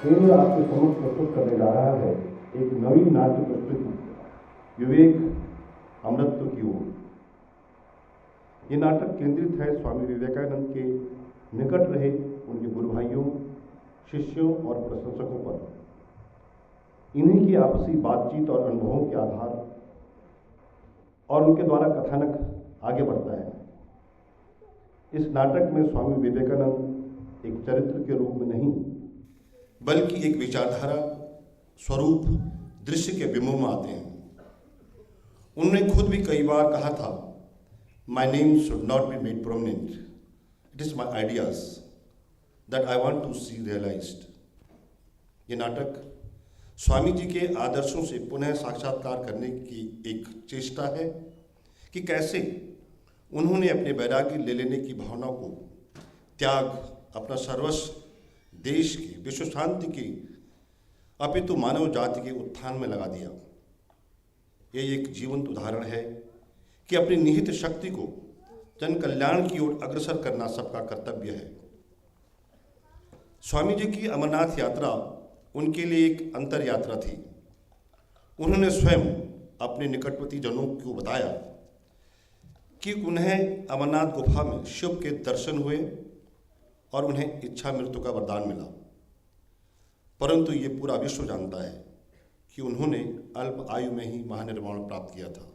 केंद्र आपके समक्ष प्रस्तुत करने जा रहा है एक नवीन नाट्य प्रस्तुति विवेक अमृतत्व की ओर। ये नाटक केंद्रित है स्वामी विवेकानंद के निकट रहे उनके गुरु भाइयों, शिष्यों और प्रशंसकों पर। इन्हीं की आपसी बातचीत और अनुभवों के आधार और उनके द्वारा कथानक आगे बढ़ता है। इस नाटक में स्वामी विवेकानंद एक चरित्र के रूप में नहीं, बल्कि एक विचारधारा, स्वरूप, दृश्य के बिंबों में आते हैं। उन्होंने खुद भी कई बार कहा था, my name should not be made prominent, it is my ideas that I want to see realised. ये नाटक स्वामी जी के आदर्शों से पुनः साक्षात्कार करने की एक चेष्टा है कि कैसे उन्होंने अपने वैराग्य ले लेने की भावना को त्याग, अपना सर्वस्व देश की, विश्व शांति की, अपितु मानव जाति के उत्थान में लगा दिया। ये एक जीवंत उदाहरण है कि अपनी निहित शक्ति को जन कल्याण की ओर अग्रसर करना सबका कर्तव्य है। स्वामी जी की अमरनाथ यात्रा उनके लिए एक अंतर यात्रा थी। उन्होंने स्वयं अपने निकटवर्ती जनों को बताया कि उन्हें अमरनाथ गुफा में शिव के दर्शन हुए और उन्हें इच्छा मृत्यु का वरदान मिला। परंतु ये पूरा विश्व जानता है कि उन्होंने अल्प आयु में ही महानिर्वाण प्राप्त किया था।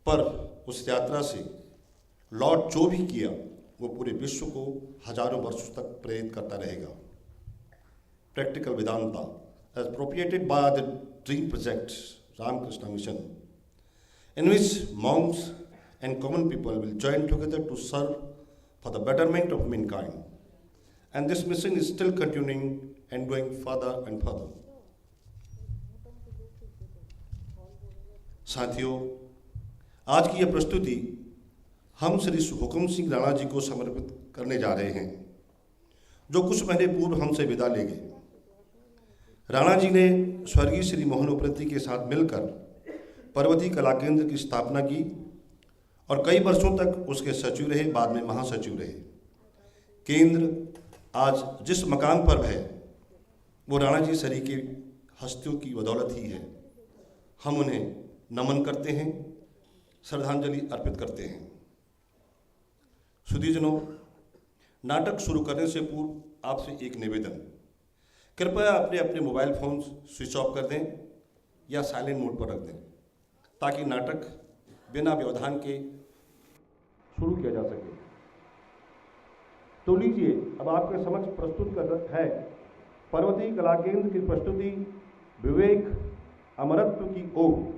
पर उस यात्रा से लौट जो भी किया वो पूरे विश्व को हजारों वर्षों तक प्रेरित करता रहेगा। Practical Vedanta appropriated by the Dream Project Ramakrishna Mission, in which monks and common people will join together to serve for the betterment of mankind. And this mission is still continuing and going further and further. साथियों, आज की यह प्रस्तुति हम श्री हुकुम सिंह राणा जी को समर्पित करने जा रहे हैं, जो कुछ महीने पूर्व हमसे विदा ले गए। राणा जी ने स्वर्गीय श्री मोहन उप्रेती के साथ मिलकर पर्वती कला केंद्र की स्थापना की और कई वर्षों तक उसके सचिव रहे, बाद में महासचिव रहे। केंद्र आज जिस मकाम पर है वो राणा जी सरी की हस्तियों की बदौलत ही है। हम उन्हें नमन करते हैं, श्रद्धांजलि अर्पित करते हैं। सुधीजनों, नाटक शुरू करने से पूर्व आपसे एक निवेदन, कृपया अपने अपने मोबाइल फोन स्विच ऑफ कर दें या साइलेंट मोड पर रख दें, ताकि नाटक बिना व्यवधान के शुरू किया जा सके। तो लीजिए, अब आपके समक्ष प्रस्तुत कर है पर्वती कला केंद्र की प्रस्तुति विवेक अमरत्व की ओर।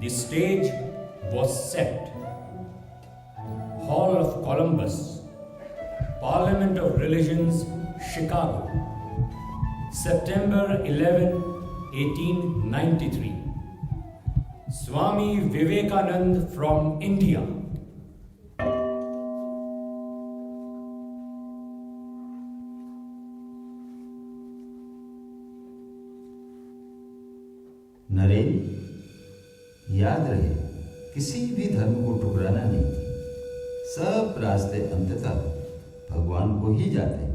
The stage was set. Hall of Columbus, Parliament of Religions, Chicago, September 11, 1893. Swami Vivekanand from India. Naren, याद रहे, किसी भी धर्म को ठुकराना नहीं। सब रास्ते अंततः भगवान को ही जाते हैं।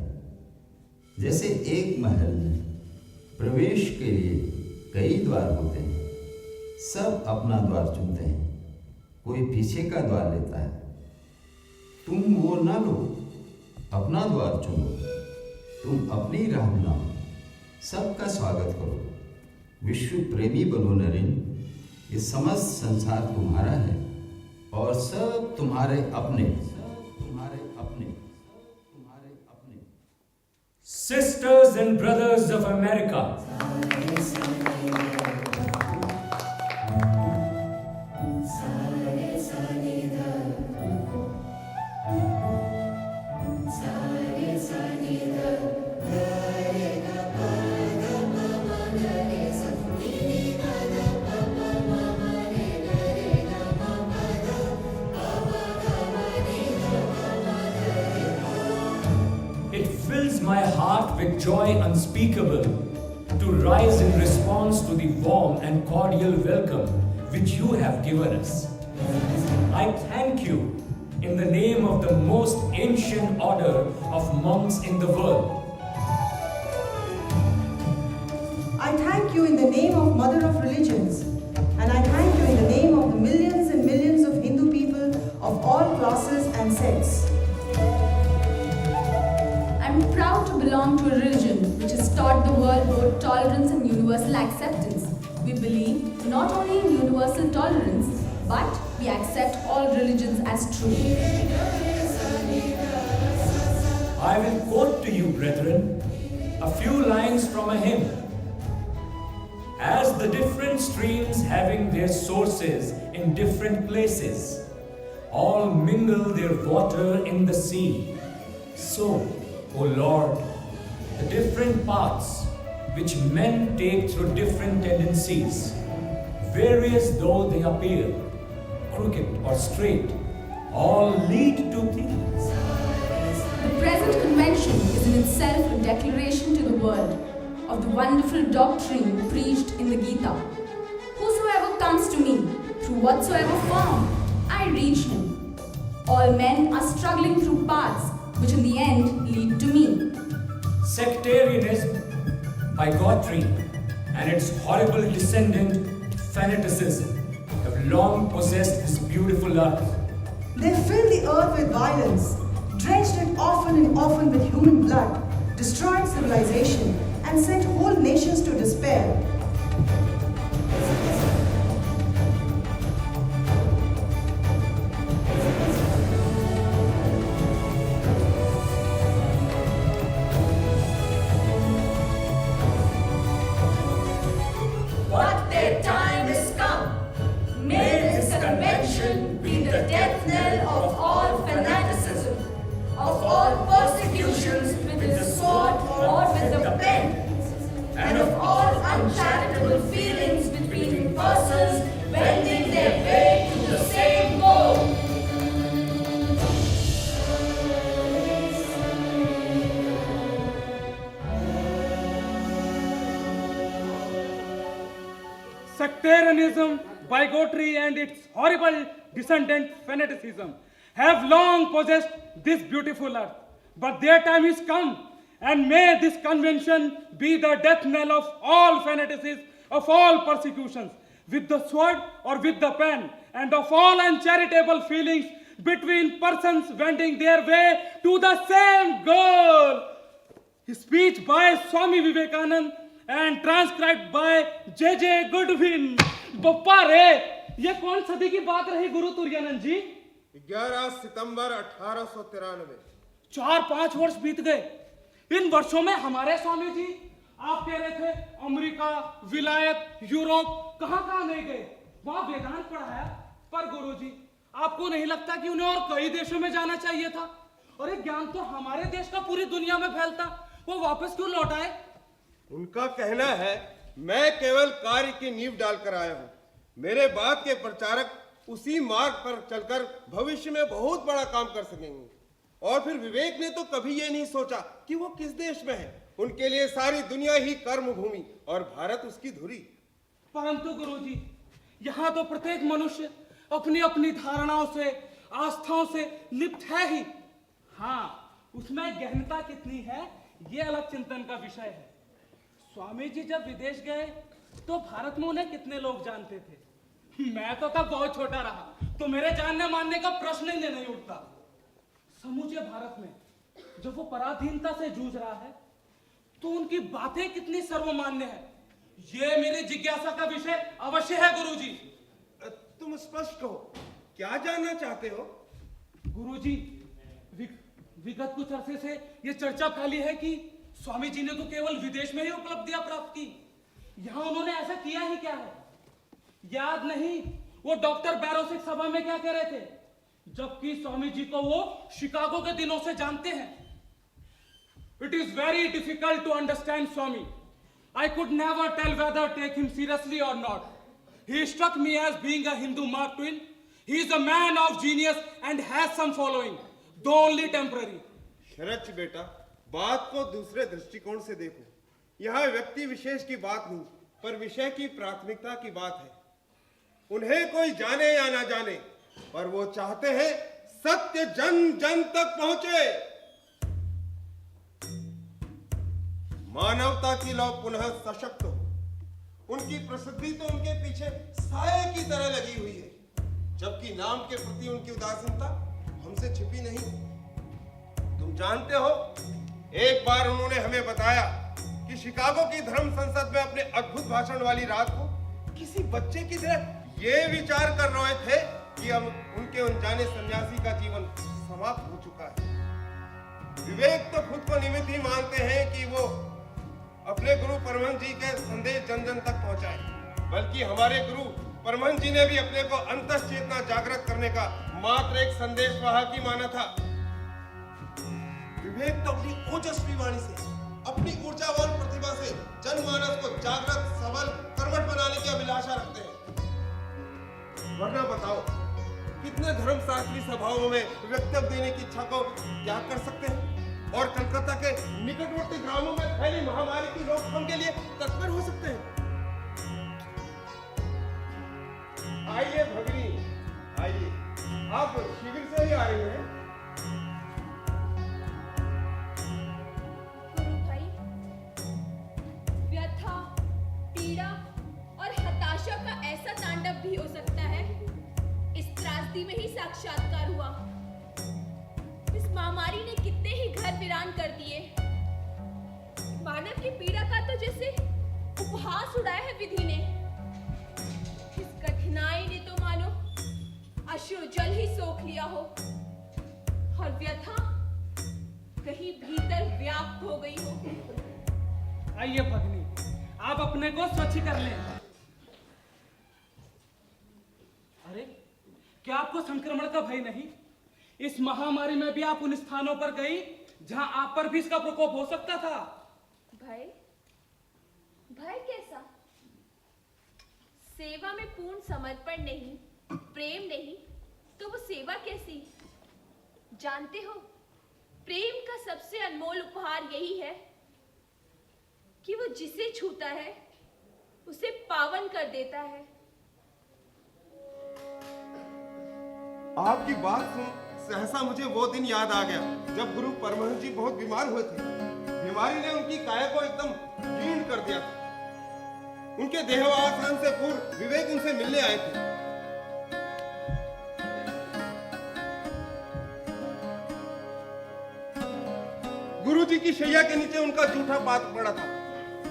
जैसे एक महल में प्रवेश के लिए कई द्वार होते हैं, सब अपना द्वार चुनते हैं, कोई पीछे का द्वार लेता है। तुम वो ना लो, अपना द्वार चुनो, तुम अपनी राह बनाओ, सबका स्वागत करो, विश्व प्रेमी बनो नरेन। ये समस्त संसार तुम्हारा है और सब तुम्हारे अपने। Sisters and brothers of America, fills my heart with joy unspeakable to rise in response to the warm and cordial welcome which you have given us. I thank you in the name of the most ancient order of monks in the world. I thank you in the name of Mother of Religions, and I thank you in the name of the millions and millions of Hindu people of all classes and sects. I'm proud to belong to a religion which has taught the world both tolerance and universal acceptance. We believe not only in universal tolerance, but we accept all religions as true. I will quote to you, brethren, a few lines from a hymn. As the different streams having their sources in different places, all mingle their water in the sea, so, O Lord, the different paths which men take through different tendencies, various though they appear, crooked or straight, all lead to Thee. The present convention is in itself a declaration to the world of the wonderful doctrine preached in the Gita. Whosoever comes to me, through whatsoever form, I reach him. All men are struggling through paths which in the end lead to me. Sectarianism, bigotry, and its horrible descendant, fanaticism, have long possessed this beautiful earth. They fill the earth with violence, drenched it often and often with human blood, destroyed civilization, and sent whole nations to despair. But their time is come. May this convention be the death knell of all fanaticism, of all persecutions with the sword or with the pen, and of all uncharitable feelings between persons wending their way to the same goal. Sectarianism, bigotry, and its horrible descendant fanaticism have long possessed this beautiful earth. But their time is come, and may this convention be the death knell of all fanaticism, of all persecutions, with the sword or with the pen, and of all uncharitable feelings between persons wending their way to the same goal. Speech by Swami Vivekanand and transcribed by J.J. Goodwin. Bappa रे, ये कौन सदी की बात रही गुरु तुरानंद जी? 11 सितंबर 1893। 4-5 वर्ष बीत गए। इन वर्षों में हमारे स्वामी जी, आप कह रहे थे अमेरिका, विलायत, यूरोप, कहां नहीं गए, वहां वेदांत पढ़ाया। पर गुरु जी, आपको नहीं लगता कि उन्हें और कई देशों में जाना चाहिए था? और ये ज्ञान तो हमारे देश का पूरी दुनिया में फैलता, वो वापस क्यों लौट आए? उनका कहना है, मैं केवल कार्य की नींव डालकर आया हूं। मेरे बाद के प्रचारक उसी मार्ग पर चलकर भविष्य में बहुत बड़ा काम कर सकेंगे। और फिर विवेक ने तो कभी ये नहीं सोचा कि वो किस देश में है। उनके लिए सारी दुनिया ही कर्म भूमि और भारत उसकी धुरी। परंतु गुरुजी, यहाँ तो प्रत्येक मनुष्य अपनी अपनी धारणाओं से, आस्थाओं से लिप्त है ही। हाँ, उसमें गहनता कितनी है, ये अलग चिंतन का विषय है। स्वामी जी जब विदेश गए तो भारत में उन्हें कितने लोग जानते थे? मैं तो तब बहुत छोटा रहा, तो मेरे जानने मानने का प्रश्न ही नहीं उठता। समूचे भारत में जब वो पराधीनता से जूझ रहा है, तो उनकी बातें कितनी सर्वमान्य है, ये मेरी जिज्ञासा का विषय अवश्य है गुरुजी। तुम स्पष्ट कहो, क्या जानना चाहते हो? गुरुजी, विगत कुछ अरसे से ये चर्चा फैली है कि स्वामी जी ने तो केवल विदेश में ही उपलब्धियां प्राप्त की, यहां उन्होंने ऐसा किया ही क्या है? याद नहीं वो डॉक्टर बैरोसिक सभा में क्या कह रहे थे, जबकि स्वामी जी को वो शिकागो के दिनों से जानते हैं। It is very difficult to understand Swami. I could never tell whether take him seriously or not. He struck me as being a Hindu Mark Twain. He is a man of genius and has some following, though only temporary. शरच बेटा, बात को दूसरे दृष्टिकोण से देखो। यहाँ व्यक्ति विशेष की बात नहीं, पर विषय की प्राथमिकता की बात है। उन्हें कोई जाने या ना जाने, पर वो चाहते हैं सत्य जन जन तक पहुंचे। मानवता की लौ पुनः सशक्त हो। उनकी प्रसिद्धि तो उनके पीछे साये की तरह लगी हुई है, जबकि नाम के प्रति उनकी उदासीनता हमसे छिपी नहीं। तुम जानते हो, एक बार उन्होंने हमें बताया कि शिकागो की धर्म संसद में अपने अद्भुत भाषण वाली रात को किसी बच्चे की तरह ये विचार कर रहे थे कि अब उनके अनजाने सन्यासी का जीवन समाप्त हो चुका है। विवेक तो खुद को निमित्त ही मानते हैं कि वो अपने गुरु परमहंस जी के संदेश जन जन तक पहुंचाए, बल्कि हमारे गुरु परमहंस जी ने भी अपने को अंतश्चेतना जागृत करने का मात्र एक संदेश वाहक ही माना था। विवेक तो अपनी ओजस्वी वाणी से, अपनी ऊर्जावान प्रतिभा से जनमानस को जागृत, सबल, कर्मठ बनाने की अभिलाषा रखते हैं। वरना बताओ, कितने धर्मशास्त्री सभाओं में वक्तव्य देने की इच्छा को त्याग कर सकते हैं और कलकत्ता के निकटवर्ती ग्रामों में फैली महामारी की रोकथाम के लिए तत्पर हो सकते हैं। आइए भगिनी, आइए, आप शिविर से ही आए हैं। गुरु भाई, व्यथा, पीड़ा और हताशा का ऐसा तांडव भी हो सकता है। इस त्रासदी में ही साक्षात्कार हुआ। इस महामारी ने कितने ही घर वीरान कर दिए। मानव की पीड़ा का तो जैसे उपहास उड़ाया है विधि ने। इस कठिनाई ने तो मानो अश्रु जल ही सोख लिया हो, और व्यथा कहीं भीतर व्याप्त हो गई हो। आइए भगनी, आप अपने को स्वच्छ कर लें। अरे, क्या आपको संक्रमण का भय नहीं? इस महामारी में भी आप उन स्थानों पर गई जहां आप पर भी इसका प्रकोप हो सकता था। भय? भय कैसा? सेवा में पूर्ण समर्पण नहीं, प्रेम नहीं, तो वो सेवा कैसी? जानते हो, प्रेम का सबसे अनमोल उपहार यही है कि वो जिसे छूता है उसे पावन कर देता है। आपकी बात सुन सहसा मुझे वो दिन याद आ गया जब गुरु परमहंस जी बहुत बीमार हुए थे। बीमारी ने उनकी काया को एकदम जीर्ण कर दिया था। उनके देहावसान से पूर्व विवेक उनसे मिलने आए थे। गुरु जी की शैया के नीचे उनका जूठा पात्र पड़ा था,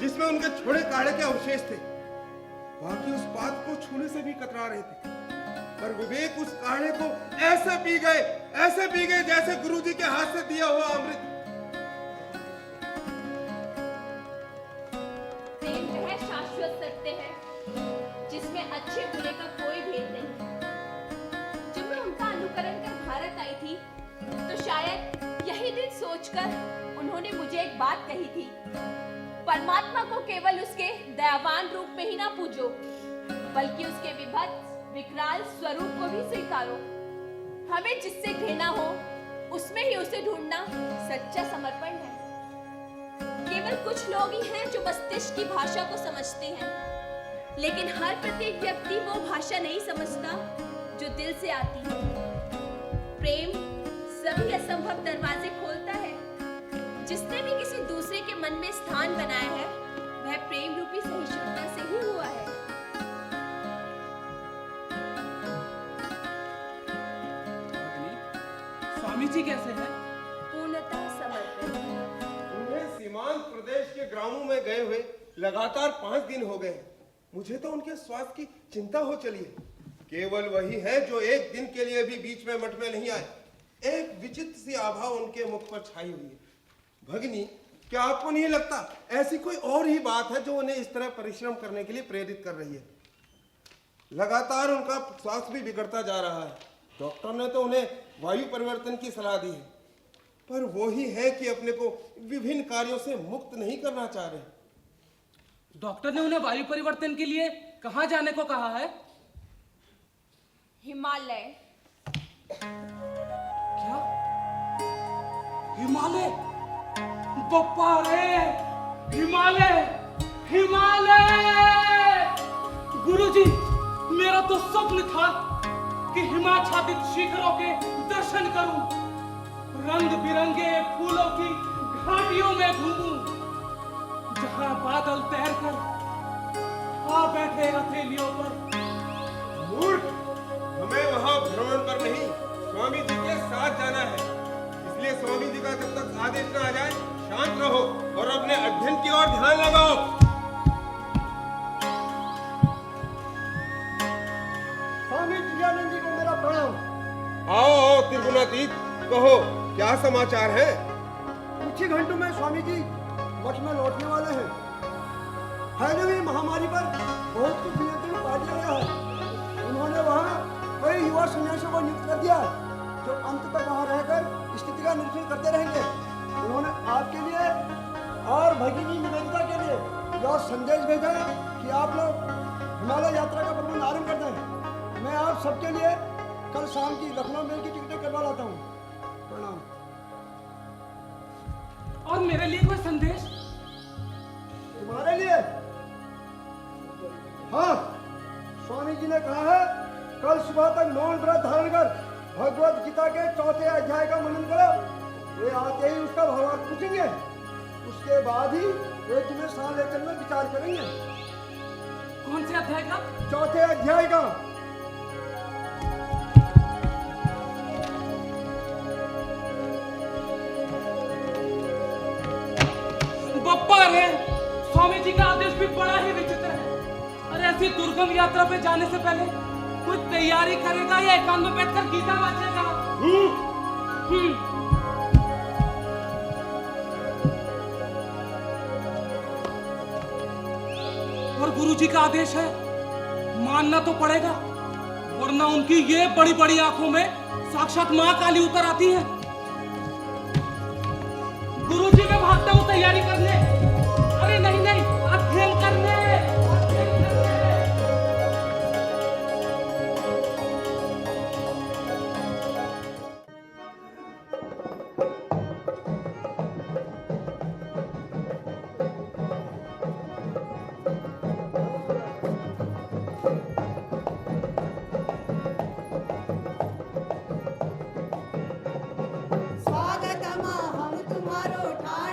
जिसमें उनके छोड़े काढ़े के अवशेष थे। बाकी उस पात्र को छूने से भी कतरा रहे थे, पर विवेक उस काढ़े को ऐसे पी गए जैसे गुरुजी के हाथ से दिया हुआ अमृत। प्रेम वह शाश्वत सत्य है जिसमें अच्छे बुरे का कोई भेद नहीं। जब मैं उनका अनुकरण कर भारत आई थी, तो शायद यही दिन सोचकर उन्होंने मुझे एक बात कही थी, परमात्मा को केवल उसके दयावान रूप में ही ना पूजो, बल्कि उसके विभत्स विकराल स्वरूप को भी स्वीकारो। हमें जिससे घृणा हो उसमें ही उसे ढूंढना सच्चा समर्पण है। केवल कुछ लोग ही हैं जो मस्तिष्क की भाषा को समझते हैं, लेकिन हर प्रत्येक व्यक्ति वो भाषा नहीं समझता जो दिल से आती है। प्रेम सभी असंभव दरवाजे खोलता है। जिसने भी किसी दूसरे के मन में स्थान बनाया है, वह प्रेम रूपी सहिष्णुता से ही हुआ है। स्वामी जी कैसे हैं? पूर्णतः समर्पित। उन्हें सीमांत प्रदेश के ग्रामों में गए हुए लगातार 5 दिन हो गए। मुझे तो उनके स्वास्थ्य की चिंता हो चली है। केवल वही है जो एक दिन के लिए भी बीच में मठ में नहीं आए। एक विचित्र सी आभा उनके मुख पर छाई हुई है। भगिनी, क्या आपको नहीं लगता ऐसी कोई और ही बात है जो उन्हें इस तरह परिश्रम करने के लिए प्रेरित कर रही है? लगातार उनका स्वास्थ्य भी बिगड़ता जा रहा है। डॉक्टर ने तो उन्हें वायु परिवर्तन की सलाह दी है, पर वो ही है कि अपने को विभिन्न कार्यों से मुक्त नहीं करना चाह रहे। डॉक्टर ने उन्हें वायु परिवर्तन के लिए कहाँ जाने को कहा है? हिमालय। क्या? हिमालय? बप्पा रे, हिमालय, हिमालय। गुरुजी, मेरा तो स्वप्न था कि हिमाच्छादित शिखरों के दर्शन करूं, रंग बिरंगे फूलों की घाटियों में घूमूं, जहां बादल तैरकर आ बैठे हथेलियों पर। मूर्ख, हमें वहां भ्रमण पर नहीं, स्वामी जी के साथ जाना है। इसलिए स्वामी जी का जब तक आदेश न आ जाए, शांत रहो और अपने अध्ययन की ओर ध्यान लगाओ। स्वामी तुरानंद जी को मेरा प्रणाम। आओ आओ त्रिगुणातीत, कहो क्या समाचार है? कुछ ही घंटों में स्वामी जी मठ में लौटने वाले हैं। फैली हुई महामारी पर बहुत कुछ नियंत्रण पा लिया गया है। उन्होंने वहाँ कई युवा सन्यासियों को नियुक्त कर दिया है, जो अंत तक वहाँ रहकर स्थिति का निरीक्षण करते रहेंगे। उन्होंने आपके लिए और भगिनी निवेदिता के लिए यह संदेश भेजा है कि आप लोग हिमालय यात्रा का प्रबंध आरंभ कर दें। मैं आप सबके लिए कल शाम की लखनऊ मेल की टिकटें करवा लाता हूँ। प्रणाम। और मेरे लिए कोई संदेश? तुम्हारे लिए? हाँ, स्वामी जी ने कहा है कल सुबह तक मौन व्रत धारण कर भगवत गीता के 4थे अध्याय का मनन करो। वे आते ही उसका भावार्थ पूछेंगे, उसके बाद ही वे तुम्हें साथ ले चलने विचार करेंगे। कौन से अध्याय का? 4थे अध्याय का। बप्पा रे, स्वामी जी का आदेश भी बड़ा ही विचित्र है। अरे ऐसी दुर्गम यात्रा पे जाने से पहले कोई तैयारी करेगा या एकांत में बैठकर गीता वाचेगा? और गुरुजी का आदेश है, मानना तो पड़ेगा, वरना उनकी ये बड़ी बड़ी आंखों में साक्षात मां काली उतर आती है। गुरुजी में भागता हूं तैयारी करने। अरे नहीं नहीं, अध्ययन करने। स्वागतम हम तुम्हारो ठाड़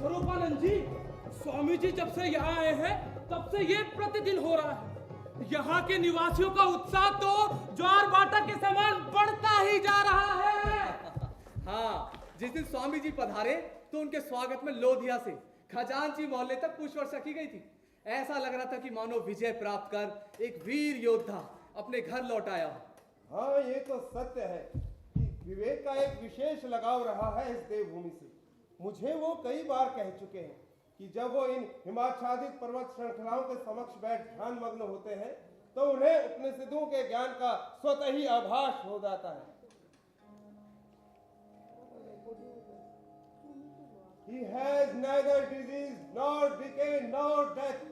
स्वरूपानंद जी, स्वामी जी जब से यहाँ आए हैं तब से ये प्रतिदिन हो रहा है। यहाँ के निवासियों का उत्साह तो ज्वार बाटा के समान बढ़ता ही जा रहा है। हाँ, जिस दिन स्वामी जी पधारे तो उनके स्वागत में लोधिया से खजांची मोहल्ले तक पुष्प वर्षा की गई थी। ऐसा लग रहा था कि मानो विजय प्राप्त कर एक वीर योद्धा अपने घर लौट आया। हाँ, ये तो सत्य है कि विवेक का एक विशेष लगाव रहा है इस देवभूमि से। मुझे वो कई बार कह चुके हैं कि जब वो इन हिमाच्छादित पर्वत श्रृंखलाओं के समक्ष बैठ ध्यान मग्न होते हैं तो उन्हें उपनिषदों के ज्ञान का स्वतः ही आभास हो जाता है। He has neither disease nor decay nor death,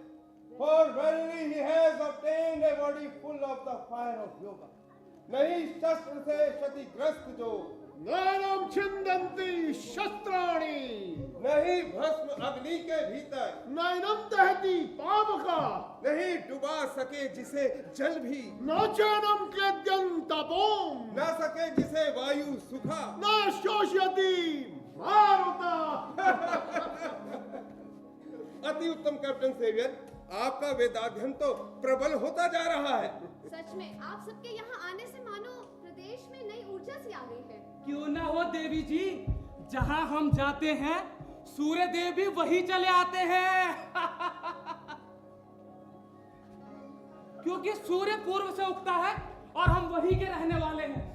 for verily he has obtained a body full of the fire of yoga. नहीं शस्त्र से क्षतिग्रस्त जो, नैनम छिन्दन्ति शस्त्राणि, नहीं भस्म अग्नि के भीतर, नैनम दहति पावका, नहीं डुबा सके जिसे जल भी, न चैनम क्लेद्यं तपोम, न सके जिसे वायु सुखा, न शोषयति मारुता। अति उत्तम कैप्टन सेवियर, आपका वेदाध्ययन तो प्रबल होता जा रहा है। सच में आप सबके यहाँ आने से मानो प्रदेश में नई ऊर्जा सी आ गई है। क्यों ना हो देवी जी, जहाँ हम जाते हैं सूर्य देव भी वही चले आते हैं। क्योंकि सूर्य पूर्व से उगता है और हम वही के रहने वाले हैं।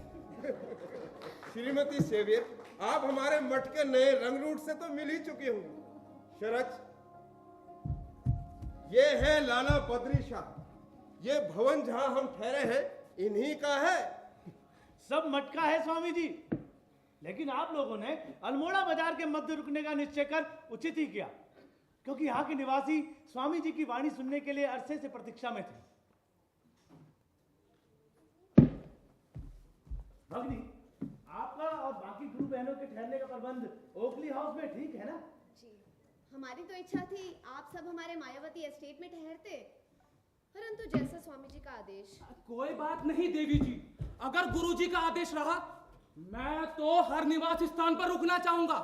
श्रीमती सेवियर, आप हमारे मठ के नए रंग रूट से तो मिल ही चुके होंगे। शरच, ये है लाला बद्री शाह। ये भवन जहां हम ठहरे हैं इन्हीं का है। सब मठ का है स्वामी जी, लेकिन आप लोगों ने अल्मोड़ा बाजार के मध्य रुकने का निश्चय कर उचित ही किया, क्योंकि यहाँ के निवासी स्वामी जी की वाणी सुनने के लिए अरसे से प्रतीक्षा में थे। भगनी, आपका और बाकी गुरु बहनों के ठहरने का प्रबंध ओकली हाउस में ठीक है ना? जी, हमारी तो इच्छा थी आप सब हमारे मायावती एस्टेट में ठहरते, परंतु जैसा स्वामी जी का आदेश। कोई बात नहीं देवी जी, अगर गुरु जी का आदेश रहा मैं तो हर निवास स्थान पर रुकना चाहूंगा।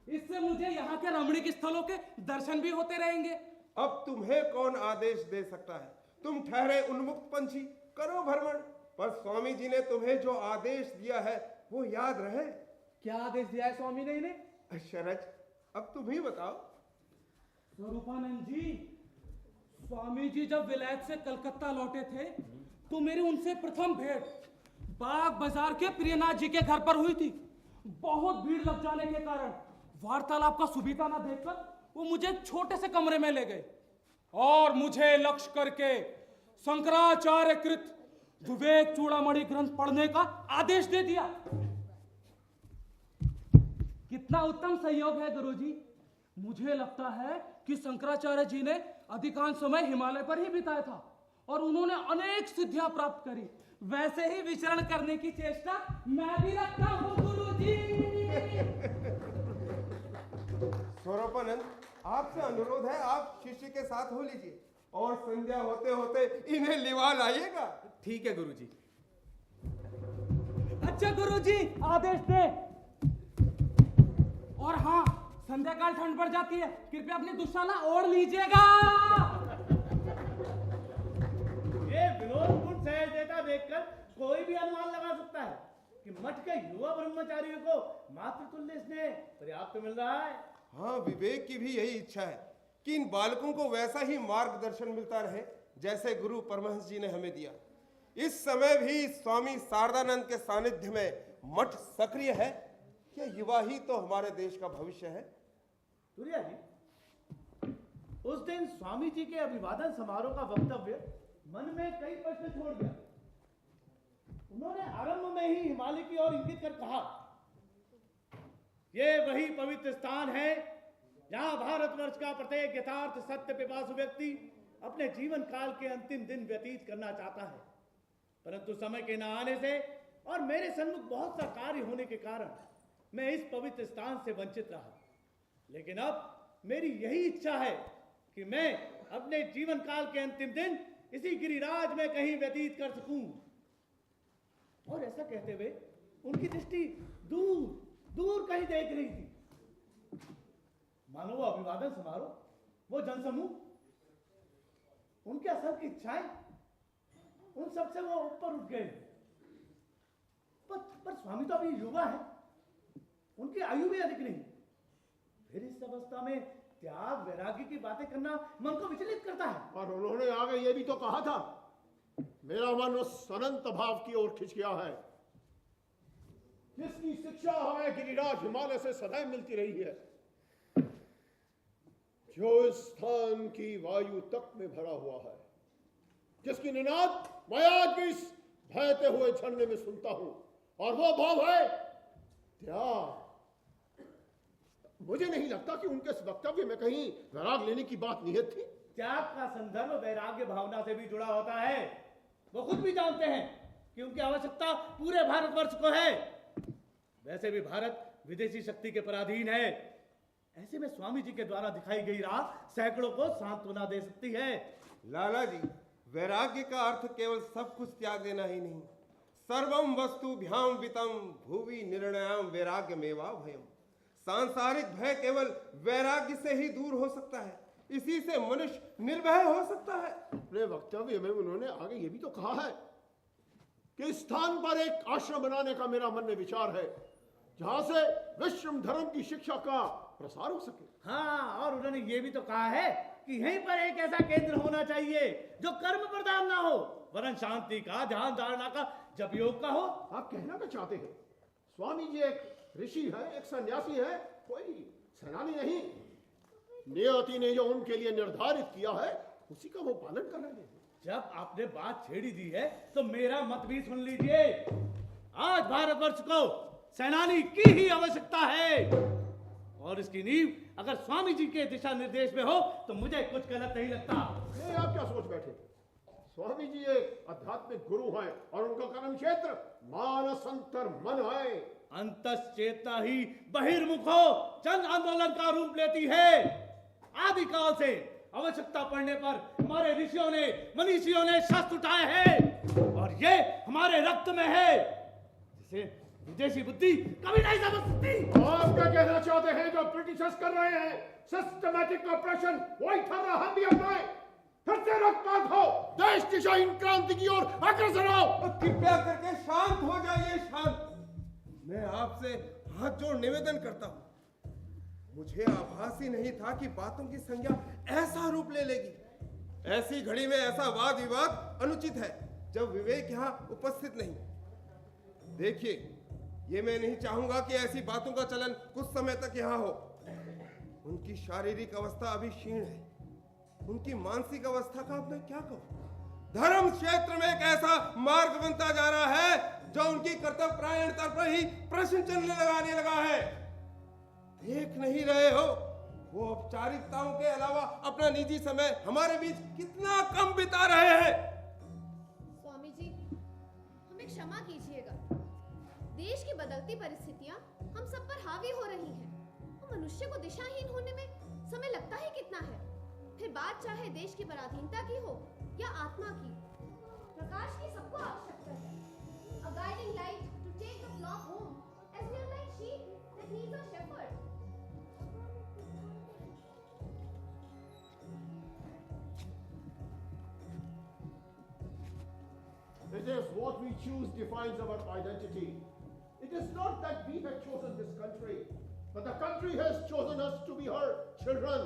इससे मुझे यहाँ के रमणीक स्थलों के दर्शन भी होते रहेंगे। अब तुम्हें कौन आदेश दे सकता है? तुम ठहरे उन्मुक्त पंछी, करो भ्रमण। पर स्वामी जी ने तुम्हें जो आदेश दिया है वो याद रहे। क्या आदेश दिया है स्वामी ने इन्हें? शरज, अब तुम ही बताओ। स्वरूपानंद जी, स्वामी जी जब विलायत से कलकत्ता लौटे थे तो मेरी उनसे प्रथम भेंट बाग बाजार के प्रियनाथ जी के घर पर हुई थी। बहुत भीड़ लग जाने के कारण वार्तालाप का सुविधा न देखकर वो मुझे एक छोटे से कमरे में ले गए और मुझे लक्ष्य करके शंकराचार्य कृत विवेक चूड़ामणि ग्रंथ पढ़ने का आदेश दे दिया। कितना उत्तम सहयोग है गुरुजी। मुझे लगता है कि शंकराचार्य जी ने अधिकांश समय हिमालय पर ही बिताया था और उन्होंने अनेक सिद्धियां प्राप्त करी। वैसे ही विचरण करने की चेष्टा मैं भी रखता हूं गुरुजी। स्वरूपानंद, आपसे अनुरोध है आप शिष्य के साथ हो लीजिए और संध्या होते होते इन्हें लिवा लाइएगा। ठीक है गुरुजी। अच्छा गुरुजी, आदेश दे। और हाँ, संध्या काल ठंड पड़ जाती है, कृपया अपनी दुशाला ओढ़ लीजिएगा। ये विनोदपूर्ण सहजता देखकर कोई भी अनुमान लगा सकता है कि मठ के युवा ब्रह्मचारियों को मातृतुल्य स्नेह पर्याप्त मिल रहा है। हाँ, विवेक की भी यही इच्छा है कि इन बालकों को वैसा ही मार्गदर्शन मिलता रहे जैसे गुरु परमहंस जी ने हमें दिया। इस समय भी स्वामी शारदानंद के सानिध्य में मठ सक्रिय है। क्या युवा ही तो हमारे देश का भविष्य है? तुरिया जी, उस दिन स्वामी जी के अभिवादन समारोह का वक्तव्य मन में कई प्रश्न छोड़ गया। उन्होंने आरंभ में ही हिमालय की ओर इंगित कर कहा, ये वही पवित्र स्थान है जहां भारतवर्ष का प्रत्येक यथार्थ सत्य पिपासु व्यक्ति अपने जीवन काल के अंतिम दिन व्यतीत करना चाहता है, परंतु समय के न आने से और मेरे सन्मुख बहुत सा कार्य होने के कारण मैं इस पवित्र स्थान से वंचित रहा। लेकिन अब मेरी यही इच्छा है कि मैं अपने जीवन काल के अंतिम दिन इसी गिरिराज में कहीं व्यतीत कर सकूं। और ऐसा कहते हुए उनकी दृष्टि दूर दूर कहीं देख रही थी। मानो वो अभिवादन समारोह, वो जनसमूह, उनके असल की इच्छाएं, उन सबसे वो ऊपर उठ गए। पर स्वामी तो अभी युवा है, उनकी आयु भी अधिक नहीं। फिर इस अवस्था में त्याग वैराग्य की बातें करना मन को विचलित करता है। और उन्होंने आगे ये भी तो कहा था, मेरा मन उस अनंत भाव की ओर खिंच गया है जिसकी शिक्षा हमें गिरिराज हिमालय से सदैव मिलती रही है, जो इस स्थान की वायु तक में भरा हुआ है, जिसकी निनाद मैं आज भी इस बहते हुए झरने में सुनता हूं, और वो भाव है त्याग। मुझे नहीं लगता कि उनके इस वक्तव्य में कहीं वैराग लेने की बात निहित थी। त्याग का संदर्भ वैराग्य भावना से भी जुड़ा होता है। वो खुद भी जानते हैं कि उनकी आवश्यकता पूरे भारतवर्ष को है। वैसे भी भारत विदेशी शक्ति के पराधीन है। ऐसे में स्वामी जी के द्वारा दिखाई गई राह सैकड़ों को सांत्वना दे सकती है। लाला जी, वैराग्य का अर्थ केवल सब कुछ त्याग देना ही नहीं, सर्वम वस्तुभ्याम वितम भुवि निर्णयम वैराग्यमेवा भयम। सांसारिक भय केवल वैराग्य से ही दूर हो सकता है, इसी से मनुष्य निर्भय हो सकता है। अपने वक्तव्य में उन्होंने आगे ये भी तो कहा है कि इस स्थान पर एक आश्रम बनाने का मेरा मन में विचार है, जहां से विश्व धर्म की शिक्षा का प्रसार हो सके। हाँ, और उन्होंने ये भी तो कहा है कि यहीं पर एक ऐसा केंद्र होना चाहिए जो कर्म प्रधान ना हो, वरन शांति का, ध्यान धारणा का, जप योग का हो। आप कहना क्या चाहते हैं? स्वामी जी एक ऋषि है, एक सन्यासी है, कोई सेनानी नहीं। नियति ने जो उनके लिए निर्धारित किया है उसी का वो पालन कर रहे हैं। जब आपने बात छेड़ी दी है तो मेरा मत भी सुन लीजिए। आज भारतवर्ष को सेनानी की ही आवश्यकता है, और इसकी नींव अगर स्वामी जी के दिशा निर्देश में हो तो मुझे कुछ गलत नहीं लगता। ये आप क्या सोच बैठे? स्वामी जी एक आध्यात्मिक गुरु हैं और उनका कर्म क्षेत्र मानस अंतर्मन है। अंतश्चेतना ही बहिर्मुखो जन आंदोलन का रूप लेती है। आदिकाल से आवश्यकता पड़ने पर हमारे ऋषियों ने, मनीषियों ने शस्त्र उठाए हैं, और ये हमारे रक्त में है, जिसे विदेशी बुद्धि कभी नहीं समझ सकती। आप क्या कहना चाहते हैं? जो ब्रिटिशर्स कर रहे हैं सिस्टमैटिक ऑपरेशन, वही थर्रा हम भी अपनाएं। फिर से रक्तपात हो, देश दिशा इन क्रांति की ओर अग्रसर हो। कृपया करके शांत हो जाइए, शांत। मैं आपसे हाथ जोड़ निवेदन करता हूं, मुझे आभास ही नहीं था कि बातों की संज्ञा ऐसा रूप ले लेगी। ऐसी घड़ी में ऐसा वाद विवाद अनुचित है जब विवेक यहाँ उपस्थित नहीं। देखिए, ये मैं नहीं चाहूंगा कि ऐसी बातों का चलन कुछ समय तक यहाँ हो। उनकी शारीरिक अवस्था अभी क्षीण है, उनकी मानसिक अवस्था का अब मैं क्या कहूं। धर्म क्षेत्र में एक ऐसा मार्ग बनता जा रहा है जो उनकी कर्तव्य परायणता पर ही प्रश्न चिन्ह लगाने लगा है। देख नहीं रहे हो, वो औपचारिकताओं के अलावा अपना निजी समय हमारे बीच कितना कम बिता रहे हैं। स्वामी जी, हमें क्षमा कीजिएगा। देश की बदलती परिस्थितियां हम सब पर हावी हो रही हैं। मनुष्य को दिशाहीन होने में समय लगता ही कितना है, फिर बात चाहे देश की पराधीनता की हो या आत्मा की। प्रकाश की सबको आवश्यकता है, a guiding light to take the flock home, as we are like sheep that needs a shepherd. It is what we choose defines our identity. It is not that we have chosen this country, but the country has chosen us to be her children.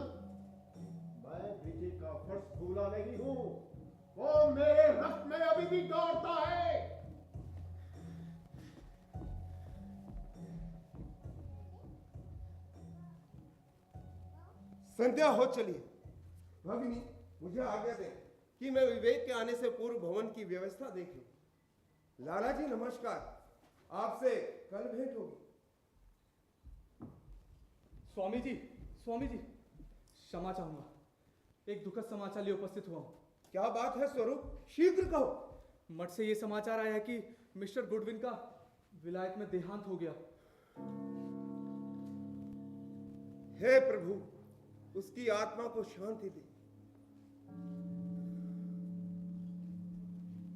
मैं बेटे का फर्ज भूला नहीं हूं, वो मेरे रक्त में अभी भी दौड़ता है। संध्या हो चलिए। भगिनी, मुझे आज्ञा दें कि मैं विवेक के आने से पूर्व भवन की व्यवस्था देख लूं। लाला जी नमस्कार, आपसे कल भेंट होगी। स्वामी जी, क्षमा चाहूंगा, एक दुखद समाचार लिए उपस्थित हुआ हूं। क्या बात है स्वरूप, शीघ्र कहो। मठ से यह समाचार आया है कि मिस्टर गुडविन का विलायत में देहांत हो गया। हे प्रभु, उसकी आत्मा को शांति दे।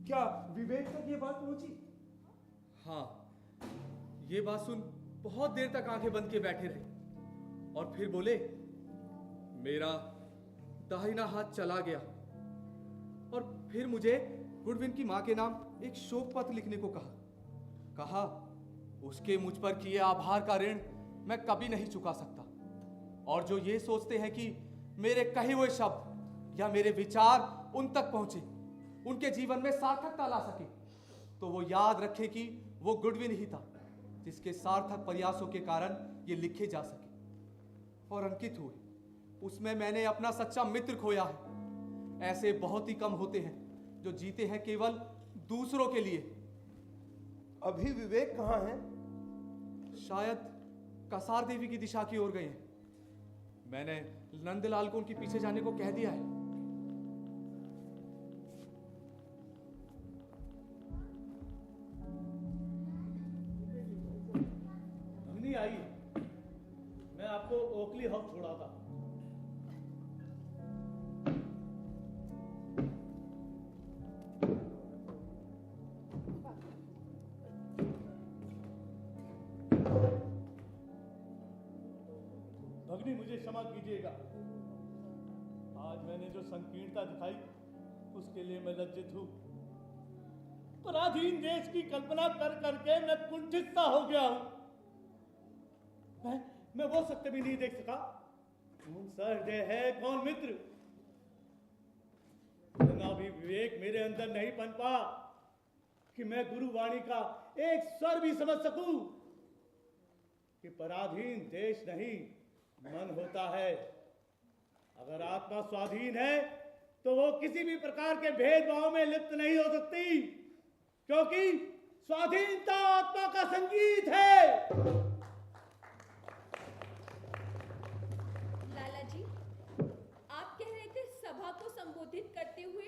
क्या विवेक तक ये बात पहुंची? हाँ, ये बात सुन बहुत देर तक आंखें बंद किए बैठे रहे और फिर बोले, मेरा दाहिना हाथ चला गया और फिर मुझे गुडविन की मां के नाम एक शोक पत्र लिखने को कहा उसके मुझ पर किए आभार का ऋण मैं कभी नहीं चुका सकता। और जो ये सोचते हैं कि मेरे कहे हुए शब्द या मेरे विचार उन तक पहुंचे, उनके जीवन में सार्थकता ला सके, तो वो याद रखे कि वो गुडविन ही था जिसके सार्थक प्रयासों के कारण ये लिखे जा सके और अंकित हुए। उसमें मैंने अपना सच्चा मित्र खोया है। ऐसे बहुत ही कम होते हैं जो जीते हैं केवल दूसरों के लिए। अभी विवेक कहाँ है? शायद कसार देवी की दिशा की ओर गए हैं। मैंने नंदलाल को उनके पीछे जाने को कह दिया है। अग्नि आई, मैं आपको ओकली हाउस छोड़ा था। भगनी, मुझे क्षमा कीजिएगा। आज मैंने जो संकीर्णता दिखाई उसके लिए मैं लज्जित हूं। पराधीन देश की कल्पना कर करके मैं कुंठित सा हो गया हूं। मैं वो सत्य भी नहीं देख सका कौन सहृदय है कौन मित्र। इतना भी विवेक मेरे अंदर नहीं पनपा कि मैं गुरुवाणी का एक स्वर भी समझ सकूं कि पराधीन देश नहीं मन होता है। अगर आत्मा स्वाधीन है तो वो किसी भी प्रकार के भेदभाव में लिप्त नहीं हो सकती, क्योंकि स्वाधीनता आत्मा का संगीत है। लाला जी, आप कह रहे थे सभा को संबोधित करते हुए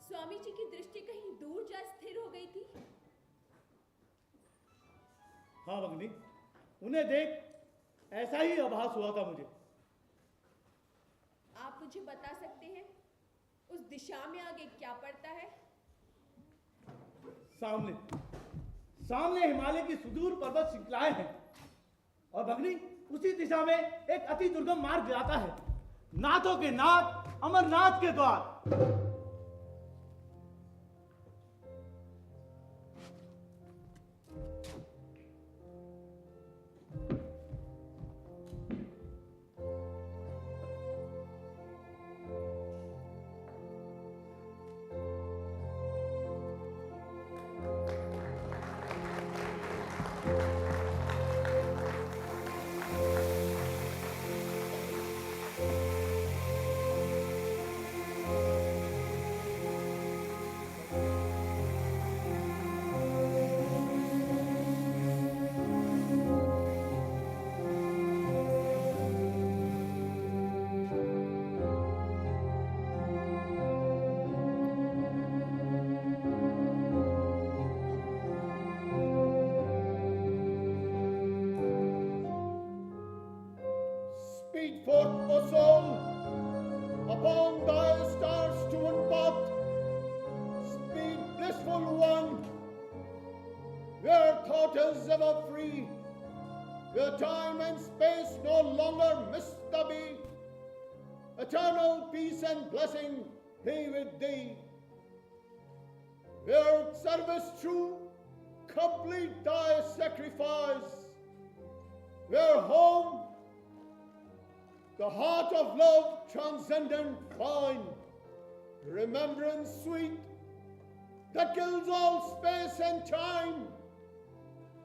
स्वामी जी की दृष्टि कहीं दूर जा स्थिर हो गई थी। हाँ भगनी, उन्हें देख ऐसा ही आभास हुआ था मुझे। आप मुझे बता सकते हैं उस दिशा में आगे क्या पड़ता है? सामने हिमालय की सुदूर पर्वत श्रृंखलाएं हैं और भगनी उसी दिशा में एक अति दुर्गम मार्ग जाता है, नाथों के नाथ अमरनाथ के द्वार। Speed forth, O soul, upon thy star-strewn path. Speed, blissful one, where thought is ever free, where time and space no longer miss the beat. Eternal peace and blessing be with thee. Where service true, complete thy sacrifice. Where home, the heart of love transcendent find, remembrance sweet that kills all space and time.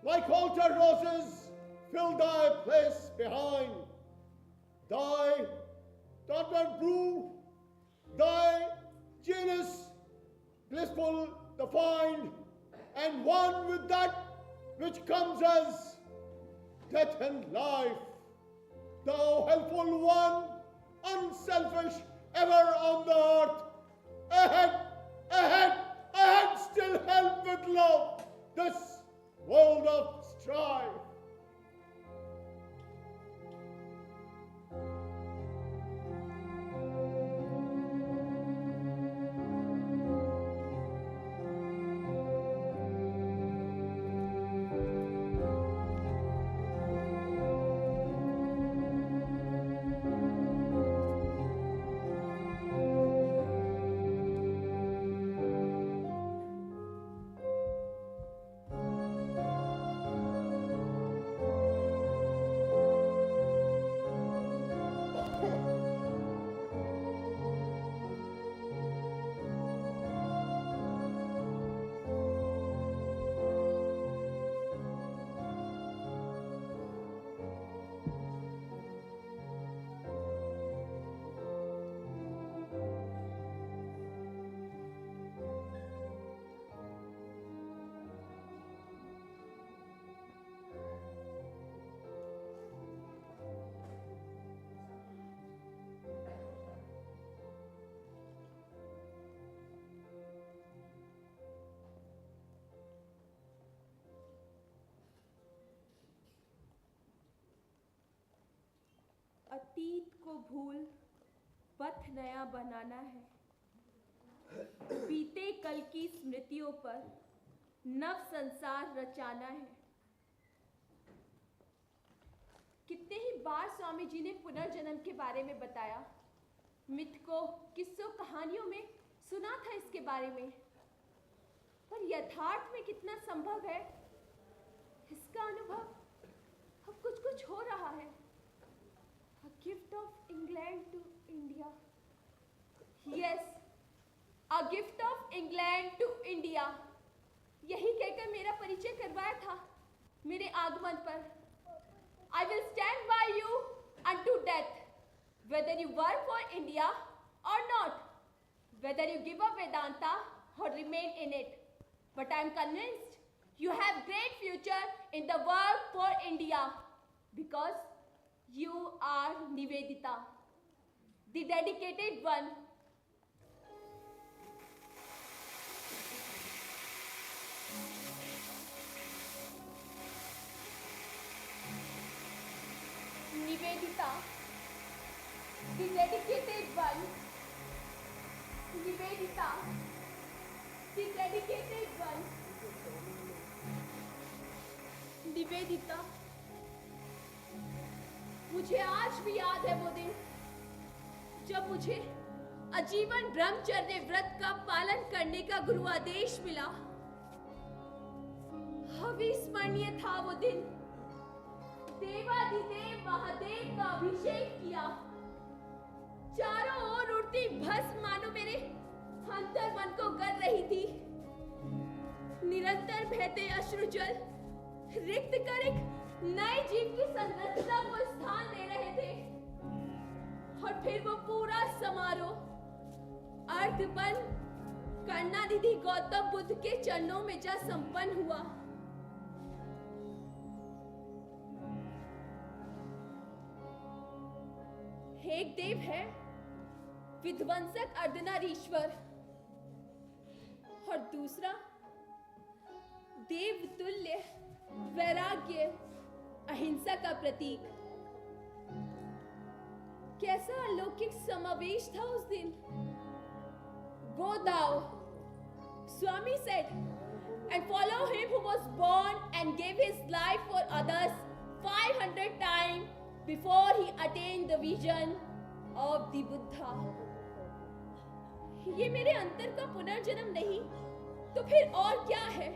Like altar roses, fill thy place behind. Thy daughter brew, thy genus blissful the find, and one with that which comes as death and life. Thou helpful one, unselfish, ever on the earth. Ahead, ahead, ahead, still help with love this world of strife. अतीत को भूल पथ नया बनाना है, बीते कल की स्मृतियों पर नव संसार रचाना है। कितने ही बार स्वामी जी ने पुनर्जन्म के बारे में बताया, मिथकों, किस्सों, कहानियों में सुना था इसके बारे में, पर यथार्थ में कितना संभव है इसका अनुभव अब कुछ कुछ हो रहा है। A gift of England to India. Yes, a gift of England to India. यही कहकर मेरा परिचय करवाया था मेरे आगमन पर। I will stand by you unto death, whether you work for India or not, whether you give up Vedanta or remain in it. But I am convinced you have great future in the work for India, because you are Nivedita, the dedicated one. Nivedita, the dedicated one. Nivedita, the dedicated one. Nivedita, मुझे आज भी याद है वो दिन जब मुझे आजीवन ब्रह्मचर्य व्रत का पालन करने का गुरु आदेश मिला। अविस्मरणीय था वो दिन। देवाधिदेव महादेव का अभिषेक किया। चारों ओर उड़ती भस्म मानो मेरे अंतर मन को कर रही थी। निरंतर बहते अश्रुजल रिक्त कर एक नए जीव की संरचना को स्थान दे रहे थे। और फिर वो पूरा समारोह अर्धपन करुणानिधि गौतम बुद्ध के चरणों में जा संपन्न हुआ। एक देव है विध्वंसक अर्धनारीश्वर, और दूसरा देवतुल्य वैराग्य अहिंसा का प्रतीक। कैसा अलौकिक समावेश था उस दिन। Go thou, Swami said, and follow him who was born and gave his life for others 500 times before he attained the vision of the Buddha. ये मेरे अंतर का पुनर्जन्म नहीं तो फिर और क्या है।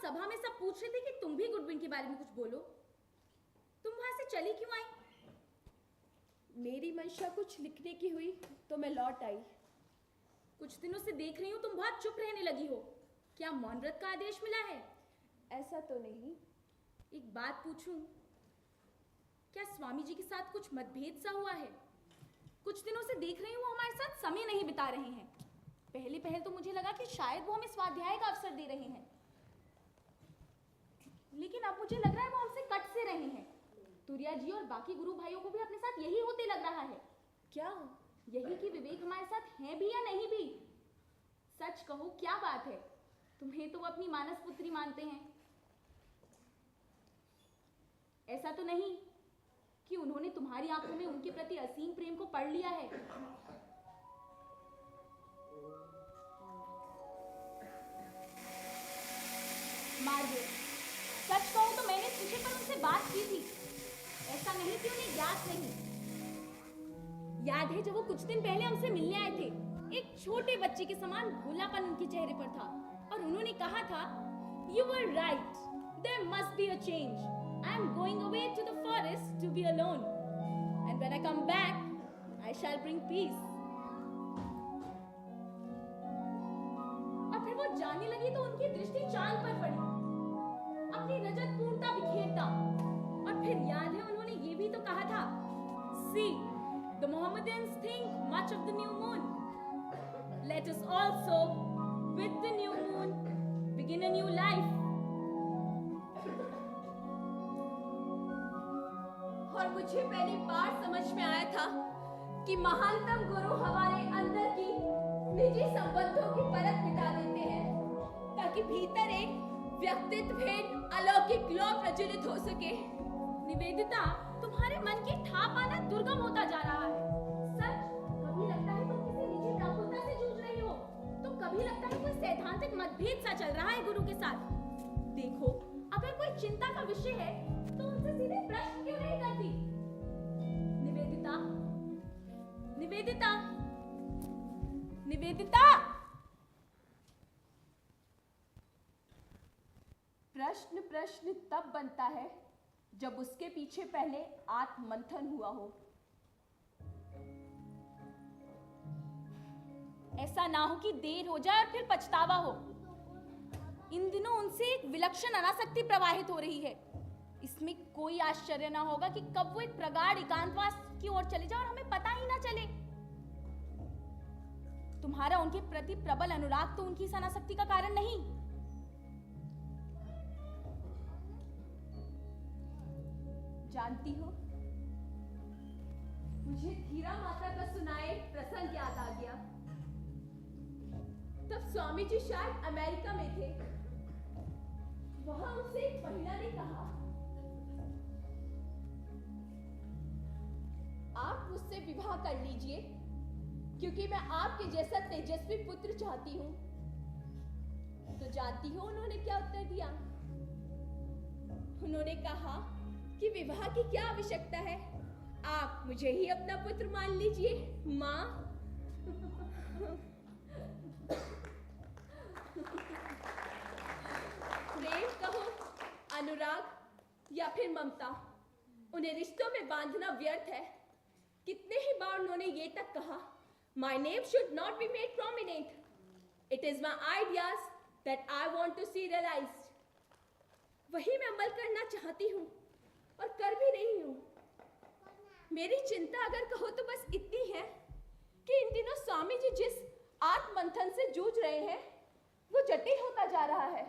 सभा में सब पूछ रहे थे कि तुम भी गुडविन के बारे में कुछ बोलो। तुम वहां से चली क्यों आई? मेरी मंशा कुछ लिखने की हुई तो मैं लौट आई। कुछ दिनों से देख रही हूँ तुम बहुत चुप रहने लगी हो। क्या मौन व्रत का आदेश मिला है? ऐसा तो नहीं। एक बात पूछूं, क्या स्वामी जी के साथ कुछ मतभेद सा हुआ है? कुछ दिनों से देख रही हूँ वो हमारे साथ समय नहीं बिता रहे हैं। पहले तो मुझे लगा कि शायद वो हमें स्वाध्याय का अवसर दे रहे हैं, लेकिन अब मुझे लग रहा है वो हमसे कट से रहे हैं। तुरिया जी और बाकी गुरु भाइयों को भी अपने साथ यही होते लग रहा है। क्या यही कि विवेक हमारे साथ हैं भी या नहीं भी? सच कहो, क्या बात है? तुम्हें तो वो अपनी मानस पुत्री मानते हैं। ऐसा तो नहीं कि उन्होंने तुम्हारी आंखों में उनके प्रति असीम प्रेम को पढ़ लिया है? मार्गरेट, सच कहूं तो मैंने इस विषय पर उनसे बात की थी। ऐसा नहीं कि उन्हें ज्ञात नहीं। याद है जब वो कुछ दिन पहले हमसे मिलने आए थे, एक छोटे बच्चे के समान भोलापन उनके चेहरे पर था और उन्होंने कहा था, "You were right. There must be a change. I am going away to the forest to be alone. And when I come back, I shall bring peace." और फिर वो जाने लगी तो उनकी दृष्टि चांद पर पड़ी, अपनी रजत पूर्णता बिखेरता। और फिर याद है उन्होंने ये भी तो कहा था, "See, the Mohammedans think much of the new moon. Let us also, with the new moon, begin a new life." मुझे पहली बार समझ में आया था कि महानतम गुरु हमारे अंदर की निजी संबंधों की परत मिटा देते हैं ताकि भीतर एक व्यक्तित्व भेद अलौकिक लौ प्रज्वलित हो सके। निवेदिता, तुम्हारे मन की ठाप आना दुर्गम होता जा रहा है। सच, कभी लगता है तुम किसी निजी व्याकुलता से जूझ रही हो, तो कभी लगता है कोई सैद्धांतिक मतभेद सा चल रहा है गुरु के साथ। देखो, अगर कोई चिंता का विषय है तो उनसे सीधे प्रश्न क्यों नहीं करती? निवेदिता, निवेदिता, निवेदिता! प्रश्न तब बनता है जब उसके पीछे पहले आत्ममंथन हुआ हो। ऐसा ना हो कि देर हो जाए और फिर पछतावा हो। इन दिनों उनसे एक विलक्षण अनासक्ति प्रवाहित हो रही है। इसमें कोई आश्चर्य ना होगा कि कब वो एक प्रगाढ़ एकांतवास की ओर चले जाए और हमें पता ही ना चले। तुम्हारा उनके प्रति प्रबल अनुराग तो उनकी इस अनासक्ति का कारण नहीं। जानती हो, मुझे धीरा माता का सुनाए प्रसंग याद आ गया। तब स्वामी जी शायद अमेरिका में थे। वहां उनसे एक महिला ने कहा, आप मुझसे विवाह कर लीजिए क्योंकि मैं आपके जैसा तेजस्वी पुत्र चाहती हूं। तो जानती हो उन्होंने क्या उत्तर दिया? उन्होंने कहा कि विवाह की क्या आवश्यकता है, आप मुझे ही अपना पुत्र मान लीजिए माँ। प्रेम कहो, अनुराग या फिर ममता, उन्हें रिश्तों में बांधना व्यर्थ है। कितने ही बार उन्होंने ये तक कहा, My name should not be made prominent. It is my ideas that I want to see realized. वही मैं अमल करना चाहती हूँ और कर भी रही हूँ। मेरी चिंता अगर कहो तो बस इतनी है कि इन दिनों स्वामी जी जिस आत्ममंथन से जूझ रहे हैं वो जटिल होता जा रहा है।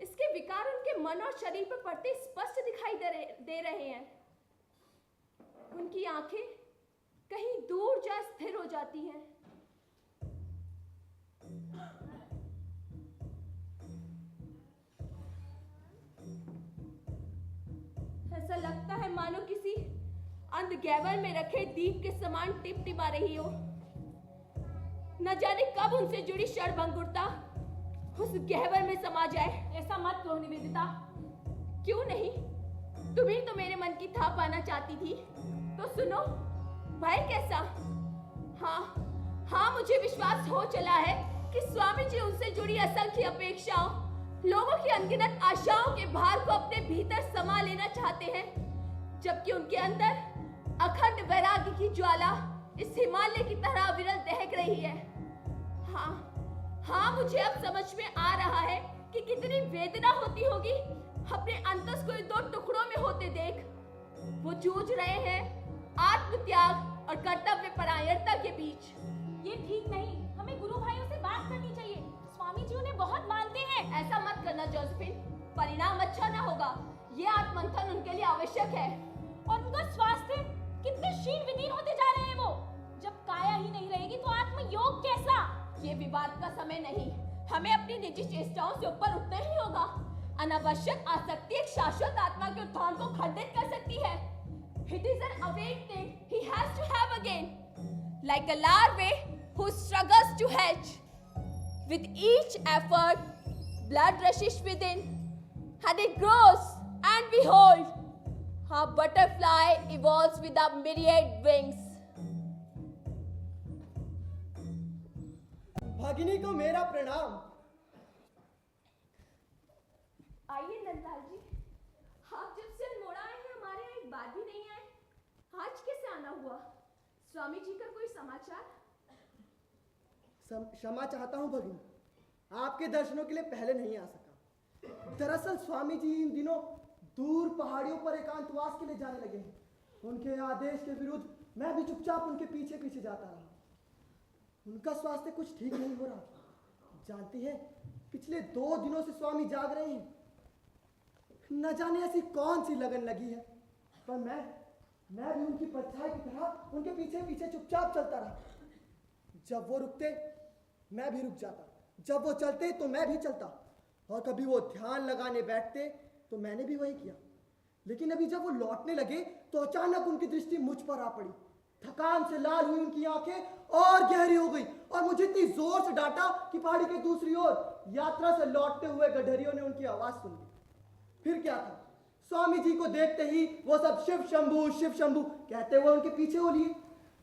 इसके विकार उनके मन और शरीर पर पड़ते स्पष्ट दिखाई दे रहे हैं। उनकी आंखें कहीं दूर जा स्थिर हो जाती हैं। ऐसा लगता है मानो किसी अंधगैवर में रखे दीप के समान टिपटिपा रही हो। न जाने कब उनसे जुड़ी क्षणभंगुरता उस गहवर में समा जाए। ऐसा मत कहो निवेदिता। क्यों नहीं? तुम ही तो मेरे मन की था पाना चाहती थी। तो सुनो, भाई कैसा? हाँ, मुझे विश्वास हो चला है कि स्वामी जी उनसे जुड़ी असंख्य अपेक्षाओं, लोगों की अनगिनत आशाओं के भार को अपने भीतर समा लेना चाहते हैं, जबकि उनके अंदर अखंड वैराग्य की ज्वाला इस हिमालय की तरह अविरल दहक रही है। हाँ, मुझे अब समझ में आ रहा है कि कितनी वेदना होती होगी अपने अंतस को इन दो टुकड़ों में होते देख। वो जूझ रहे हैं आत्मत्याग और कर्तव्य परायणता के बीच। ये ठीक नहीं। हमें गुरु भाइयों से बात करनी चाहिए। स्वामी जी उन्हें बहुत मानते हैं। ऐसा मत करना जोसेफिन, परिणाम अच्छा ना होगा। ये आत्ममंथन उनके लिए आवश्यक है। और उनका स्वास्थ्य कितने क्षीण विदीन होते जा रहे हैं वो। जब काया ही नहीं रहेगी तो आत्मयोग कैसा? ये विवाद का समय नहीं। हमें अपनी निजी चेष्टाओं से ऊपर उठना ही होगा। अनावश्यक आसक्ति एक शाश्वत आत्मा के उत्थान को खंडित कर सकती है। It is an awakening he has to have again, like a larvae who struggles to hatch. With each effort, blood rushes within, and it grows, and behold, a butterfly evolves with a myriad wings. भगिनी को मेरा प्रणाम। आइए नंदलाल जी, आप जब से अल्मोड़ा आए हैं हमारे यहाँ एक बात भी नहीं आए। आज कैसे आना हुआ? स्वामी जी का कोई समाचार? क्षमा चाहता हूँ भगिनी, आपके दर्शनों के लिए पहले नहीं आ सका। दरअसल स्वामी जी इन दिनों दूर पहाड़ियों पर एकांतवास के लिए जाने लगे हैं। उनके आदेश के विरुद्ध मैं भी चुपचाप उनके पीछे पीछे जाता रहा। उनका स्वास्थ्य कुछ ठीक नहीं हो रहा। जानती है, पिछले 2 दिनों से स्वामी जाग रहे हैं। न जाने ऐसी कौन सी लगन लगी है, पर मैं मैं भी उनकी परछाई की तरह उनके पीछे पीछे चुपचाप चलता रहा। जब वो रुकते मैं भी रुक जाता, जब वो चलते तो मैं भी चलता, और कभी वो ध्यान लगाने बैठते तो मैंने भी वही किया। लेकिन अभी जब वो लौटने लगे तो अचानक उनकी दृष्टि मुझ पर आ पड़ी। थकान से लाल हुई उनकी आंखें और गहरी हो गई, और मुझे इतनी जोर से डांटा कि पहाड़ी के दूसरी ओर यात्रा से लौटते हुए गडरियों ने उनकी आवाज सुन ली। फिर क्या था, स्वामी जी को देखते ही वो सब शिव शंभू कहते हुए उनके पीछे हो लिए।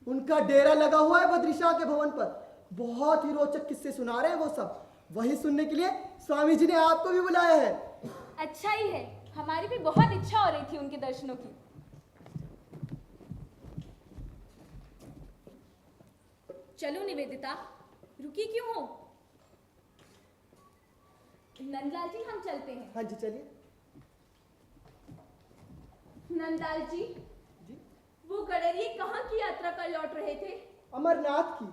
उनका डेरा लगा हुआ है बद्रीशाह के भवन पर। बहुत ही रोचक किस्से सुना रहे हैं वो सब। वही सुनने के लिए स्वामी जी ने आपको भी बुलाया है। अच्छा ही है, हमारी भी बहुत इच्छा हो रही थी उनके दर्शनों की। चलो निवेदिता, रुकी क्यों हो? नंदलाल जी, हम चलते हैं। हाँ जी चलिए। नंदलाल जी, वो गडरिये कहाँ की यात्रा कर लौट रहे थे? अमरनाथ की।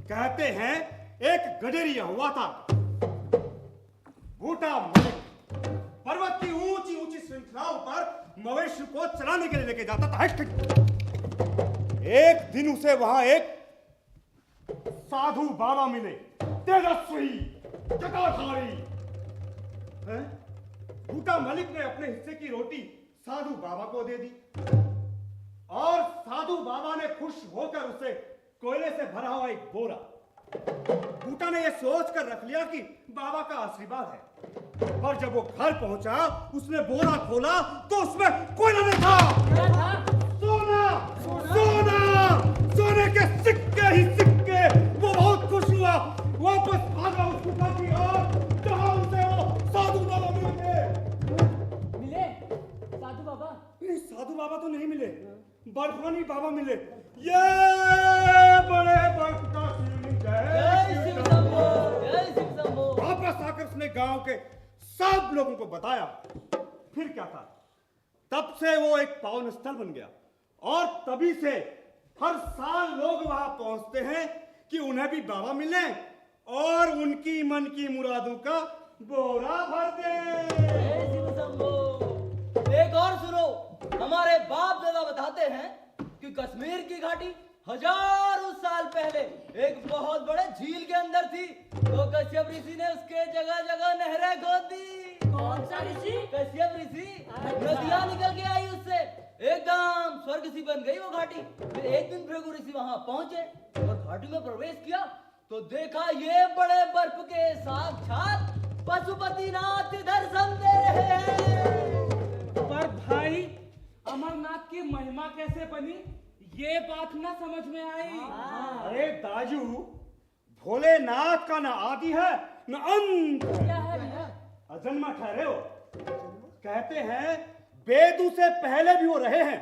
कहते हैं एक गडेरिया हुआ था, बूटा मलिक। पर्वत की ऊंची ऊंची श्रृंखलाओं पर मवेशी को चराने के लिए लेके जाता था। एक दिन उसे वहां एक साधु बाबा मिले, तेजस्वी जटाधारी। बूटा मलिक ने अपने हिस्से की रोटी साधु बाबा को दे दी, और साधु बाबा ने खुश होकर उसे कोयले से भरा हुआ एक बोरा। बूटा ने यह सोच कर रख लिया कि बाबा का आशीर्वाद है, और जब वो घर पहुंचा उसने बोरा खोला तो उसमें कोयला नहीं था। सोना, सोना, सोने के सिक्के ही सिक्के। वो बहुत खुश हुआ, वापस भागा उस गुफा की ओर जहां उसे वो साधु बाबा मिले। साधु बाबा? नहीं, साधु बाबा तो नहीं मिले, बर्फानी बाबा मिले। ये बड़े बर्फ का शिवलिंग है। वापस आकर उसने गांव के सब लोगों को बताया। फिर क्या था, तब से वो एक पावन स्थल बन गया, और तभी से हर साल लोग वहां पहुंचते हैं कि उन्हें भी बाबा मिले और उनकी मन की मुरादों का बोरा भर दे। एक और सुनो, हमारे बाप दादा बताते हैं कि कश्मीर की घाटी हजारों साल पहले एक बहुत बड़े झील के अंदर थी, तो कश्यप ऋषि ने उसके जगह जगह नहरें खोद दी। कौन सा ऋषि? कश्यप ऋषि। नदियां निकल के आई उससे, एकदम स्वर्ग सी बन गई वो घाटी। फिर एक दिन भृगु ऋषि वहां पहुंचे और घाटी में प्रवेश किया तो देखा ये बड़े बर्फ के साक्षात पशुपतिनाथ दर्शन दे रहे हैं। पर भाई, अमरनाथ की महिमा कैसे बनी ये बात ना समझ में आई। अरे दाजू, भोलेनाथ का न आदि है न अंत, अजन्मा ठहरे हो। कहते हैं वेदों से पहले भी वो रहे हैं।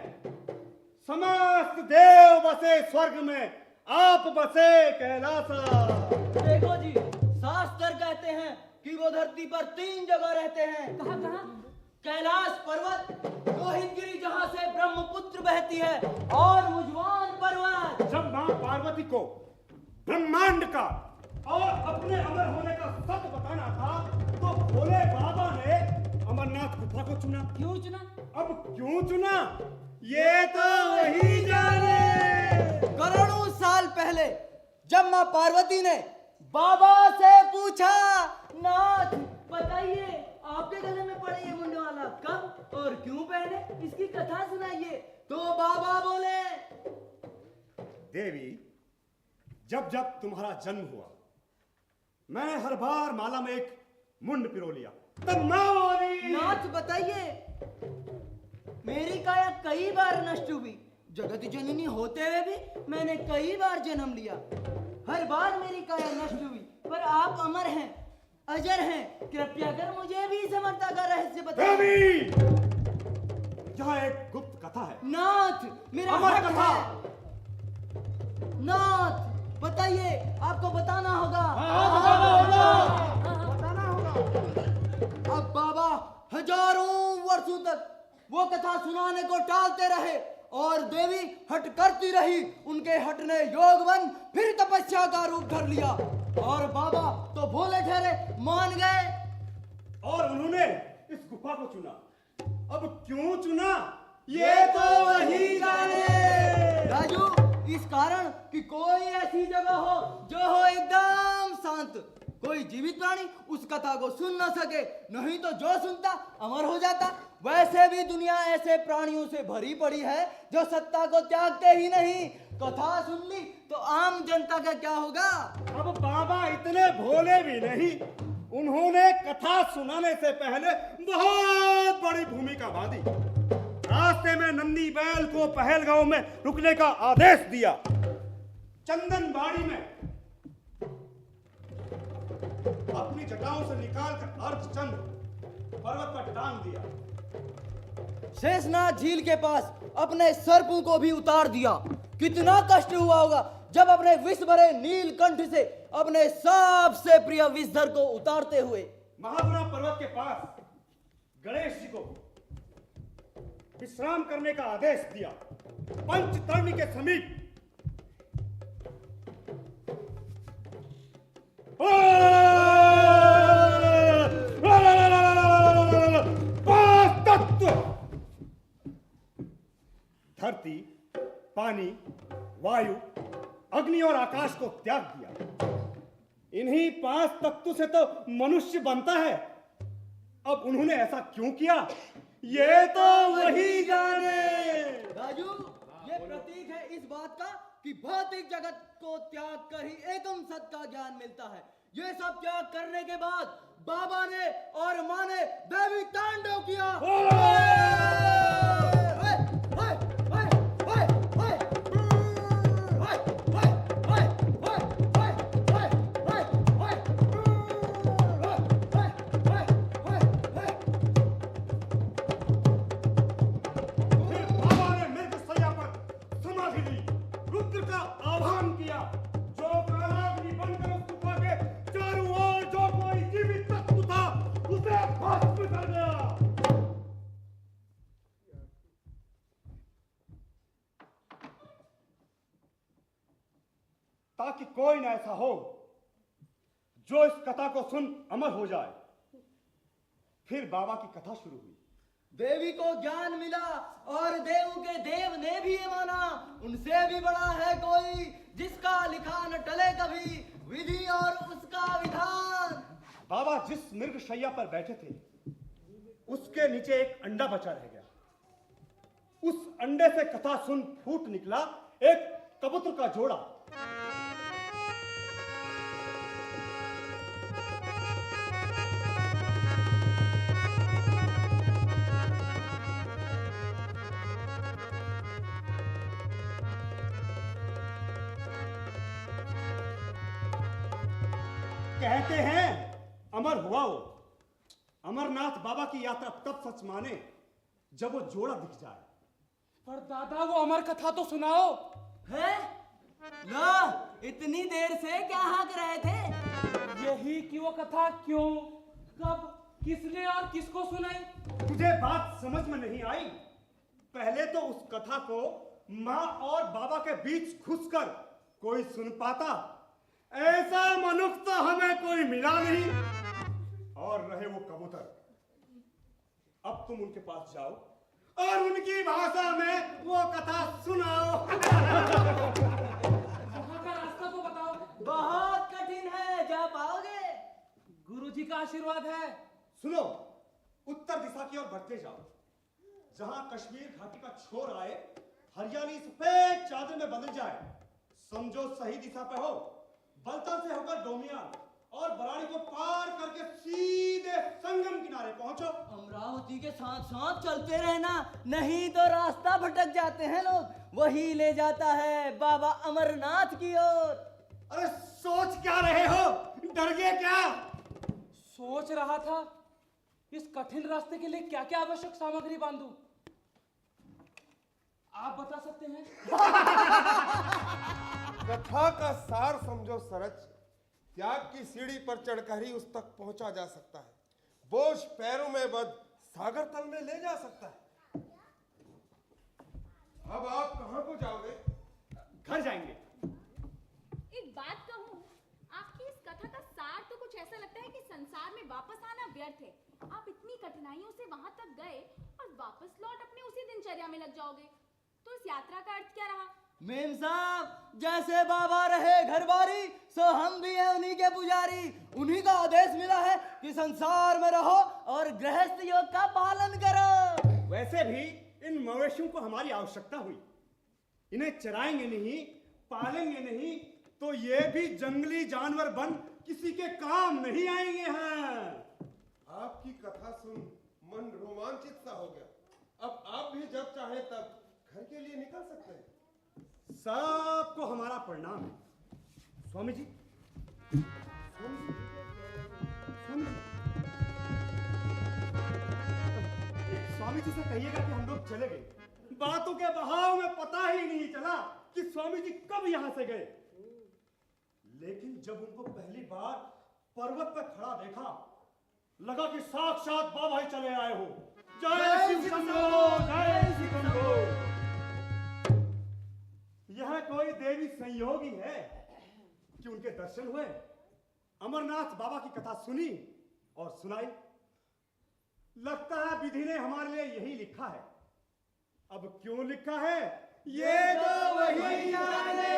समस्त देव बसे स्वर्ग में, आप बसे कैलासा। देखो जी, शास्त्र कहते हैं कि वो धरती पर 3 जगह रहते हैं। कहाँ कहाँ? कैलाश पर्वत, रोहितगिरी जहाँ से ब्रह्मपुत्र बहती है, और मुजवान पर्वत। जब माँ पार्वती को ब्रह्मांड का और अपने अमर होने का सत्य बताना था, तो भोले बाबा ने अमरनाथ गुफा को चुना। क्यों चुना? अब क्यों चुना, ये तो वही जाने। करोड़ों साल पहले जब माँ पार्वती ने बाबा से पूछा, नाथ बताइए आपके गले में पड़े ये मुंडवाला कब और क्यों पहने, इसकी कथा सुनाइए। तो बाबा बोले, देवी, जब जब तुम्हारा जन्म हुआ, मैंने हर बार माला में एक मुंड पिरो लिया। तब माँ बोली, नाथ बताइए, मेरी काया कई बार नष्ट हुई, जगत जननी होते हुए भी मैंने कई बार जन्म लिया। हर बार मेरी काया नष्ट हुई, पर आप अमर हैं, अजर हैं। कृपया कर मुझे भी समर्था का रहस्य बताइए। यहाँ एक गुप्त कथा है। नाथ, मेरा अमर हक कथा। है। नाथ बताइए, आपको बताना होगा। बताना होगा। अब बाबा हजारों वर्षों तक वो कथा सुनाने को टालते रहे और देवी हट करती रही। उनके हट ने योग बन फिर तपस्या का रूप धर लिया और बाबा तो भोले ठहरे, मान गए और उन्होंने इस गुफा को चुना। अब क्यों चुना, ये तो वही जाने। राजू, इस कारण कि कोई ऐसी जगह हो जो हो एकदम शांत, कोई जीवित प्राणी उस कथा को सुन न सके, नहीं तो जो सुनता अमर हो जाता। वैसे भी दुनिया ऐसे प्राणियों से भरी पड़ी है जो सत्ता को त्यागते ही नहीं। कथा सुन ली तो आम जनता का क्या होगा। अब बाबा इतने भोले भी नहीं, उन्होंने कथा सुनाने से पहले बहुत बड़ी भूमिका बांधी। रास्ते में नंदी बैल को पहलगांव में रुकने का आदेश दिया। चंदनबाड़ी में अपनी जटाओं से निकालकर अर्धचंद्र पर्वत पर टांग दिया। शेषनाग झील के पास अपने सर्पों को भी उतार दिया। कितना कष्ट हुआ होगा जब अपने विष भरे नीलकंठ से अपने सबसे प्रिय विषधर को उतारते हुए। महापुरा पर्वत के पास गणेश जी को विश्राम करने का आदेश दिया। पंचतरणी के समीप धरती, पानी, वायु, अग्नि और आकाश को त्याग दिया। इन्हीं 5 तत्वों से तो मनुष्य बनता है। अब उन्होंने ऐसा क्यों किया, ये तो वही जाने। राजू, ये प्रतीक है इस बात का कि भौतिक जगत को त्याग कर ही एकम सत्य का ज्ञान मिलता है। ये सब त्याग करने के बाद बाबा ने और माँ ने दैवी तांडव किया। ताकि कोई ना ऐसा हो जो इस कथा को सुन अमर हो जाए। फिर बाबा की कथा शुरू हुई। देवी को ज्ञान मिला और देवों के देव ने भी ये माना, उनसे भी बड़ा है कोई जिसका लिखा न टले कभी, विधि और उसका विधान। बाबा जिस मृग शैया पर बैठे थे उसके नीचे एक अंडा बचा रह गया। उस अंडे से कथा सुन फूट निकला एक कबूतर का जोड़ा। कहते हैं अमर हुआ वो। अमरनाथ बाबा की यात्रा तब सच माने जब वो जोड़ा दिख जाए। पर दादा वो अमर कथा तो सुनाओ। है ला, इतनी देर से क्या हाँक रहे थे? यही कि वो कथा क्यों, कब, किसने और किसको सुनाई? तुझे बात समझ में नहीं आई? पहले तो उस कथा को माँ और बाबा के बीच घुसकर कोई सुन पाता, ऐसा मनुष्य तो हमें कोई मिला नहीं। और रहे वो कबूतर, अब तुम उनके पास जाओ और उनकी भाषा में वो कथा सुनाओ। वहां का रास्ता तो बताओ। बहुत कठिन है, जा पाओगे? गुरुजी का आशीर्वाद है। सुनो, उत्तर दिशा की ओर बढ़ते जाओ। जहां कश्मीर घाटी का छोर आए, हरियाली सफेद चादर में बदल जाए, समझो सही दिशा पे हो। बलतल से होकर डोमिया और बराड़ी को पार करके सीधे संगम किनारे पहुंचो। अमरावती के साथ साथ चलते रहना, नहीं तो रास्ता भटक जाते हैं लोग। वही ले जाता है बाबा अमरनाथ की ओर। अरे सोच क्या रहे हो, डर गए क्या? सोच रहा था इस कठिन रास्ते के लिए क्या क्या आवश्यक सामग्री बांधूं। आप बता सकते हैं? कथा का सार समझो सरच। त्याग की सीढ़ी पर चढ़कर ही उस तक पहुंचा जा सकता है। बोझ पैरों में बद सागर तल में ले जा सकता है। अब आप कहां को जाओगे? घर जाएंगे। एक बात कहूँ, आपकी इस कथा का सार तो कुछ ऐसा लगता है कि संसार में वापस आना व्यर्थ है। आप इतनी कठिनाइयों से वहां तक गए और वापस लौट अपने उसी दिनचर्या में लग जाओगे, तो इस यात्रा का अर्थ क्या रहा? मेम साहब, जैसे बाबा रहे घरबारी, सो हम भी हैं उन्हीं के पुजारी। उन्हीं का आदेश मिला है कि संसार में रहो और गृहस्थ योग का पालन करो। वैसे भी इन मवेशियों को हमारी आवश्यकता हुई। इन्हें चराएंगे नहीं, पालेंगे नहीं, तो ये भी जंगली जानवर बन किसी के काम नहीं आएंगे। हैं आपकी कथा सुन मन रोमांचित सा हो गया। अब आप भी जब चाहे तब घर के लिए निकल सकते हैं। सबको हमारा प्रणाम है। स्वामी जी, स्वामी जी से कहिएगा कि हम लोग चले गए। बातों के बहाव में पता ही नहीं चला कि स्वामी जी कब यहां से गए। लेकिन जब उनको पहली बार पर्वत पर खड़ा देखा, लगा कि साक्षात बाबा ही चले आए हो। जय शिव शंभो, जय शिव शंभो। यह कोई देवी संयोग ही है कि उनके दर्शन हुए, अमरनाथ बाबा की कथा सुनी और सुनाई। लगता है विधि ने हमारे लिए यही लिखा है। अब क्यों लिखा है ये तो वही जाने।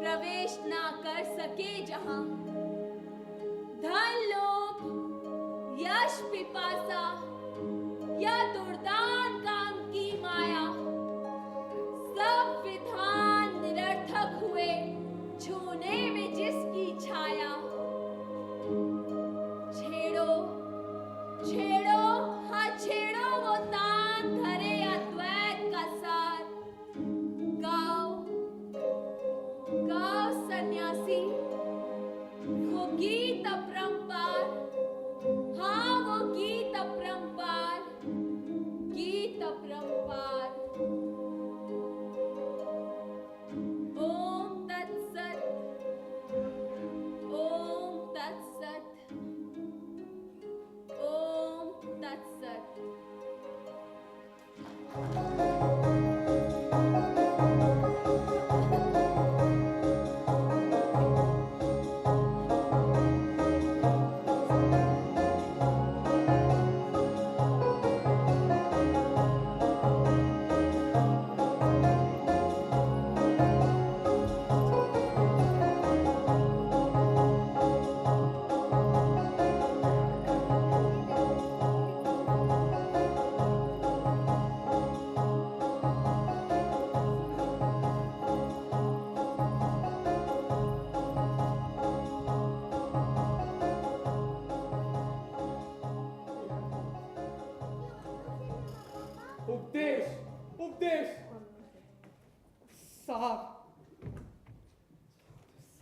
प्रवेश ना कर सके जहां, धन लो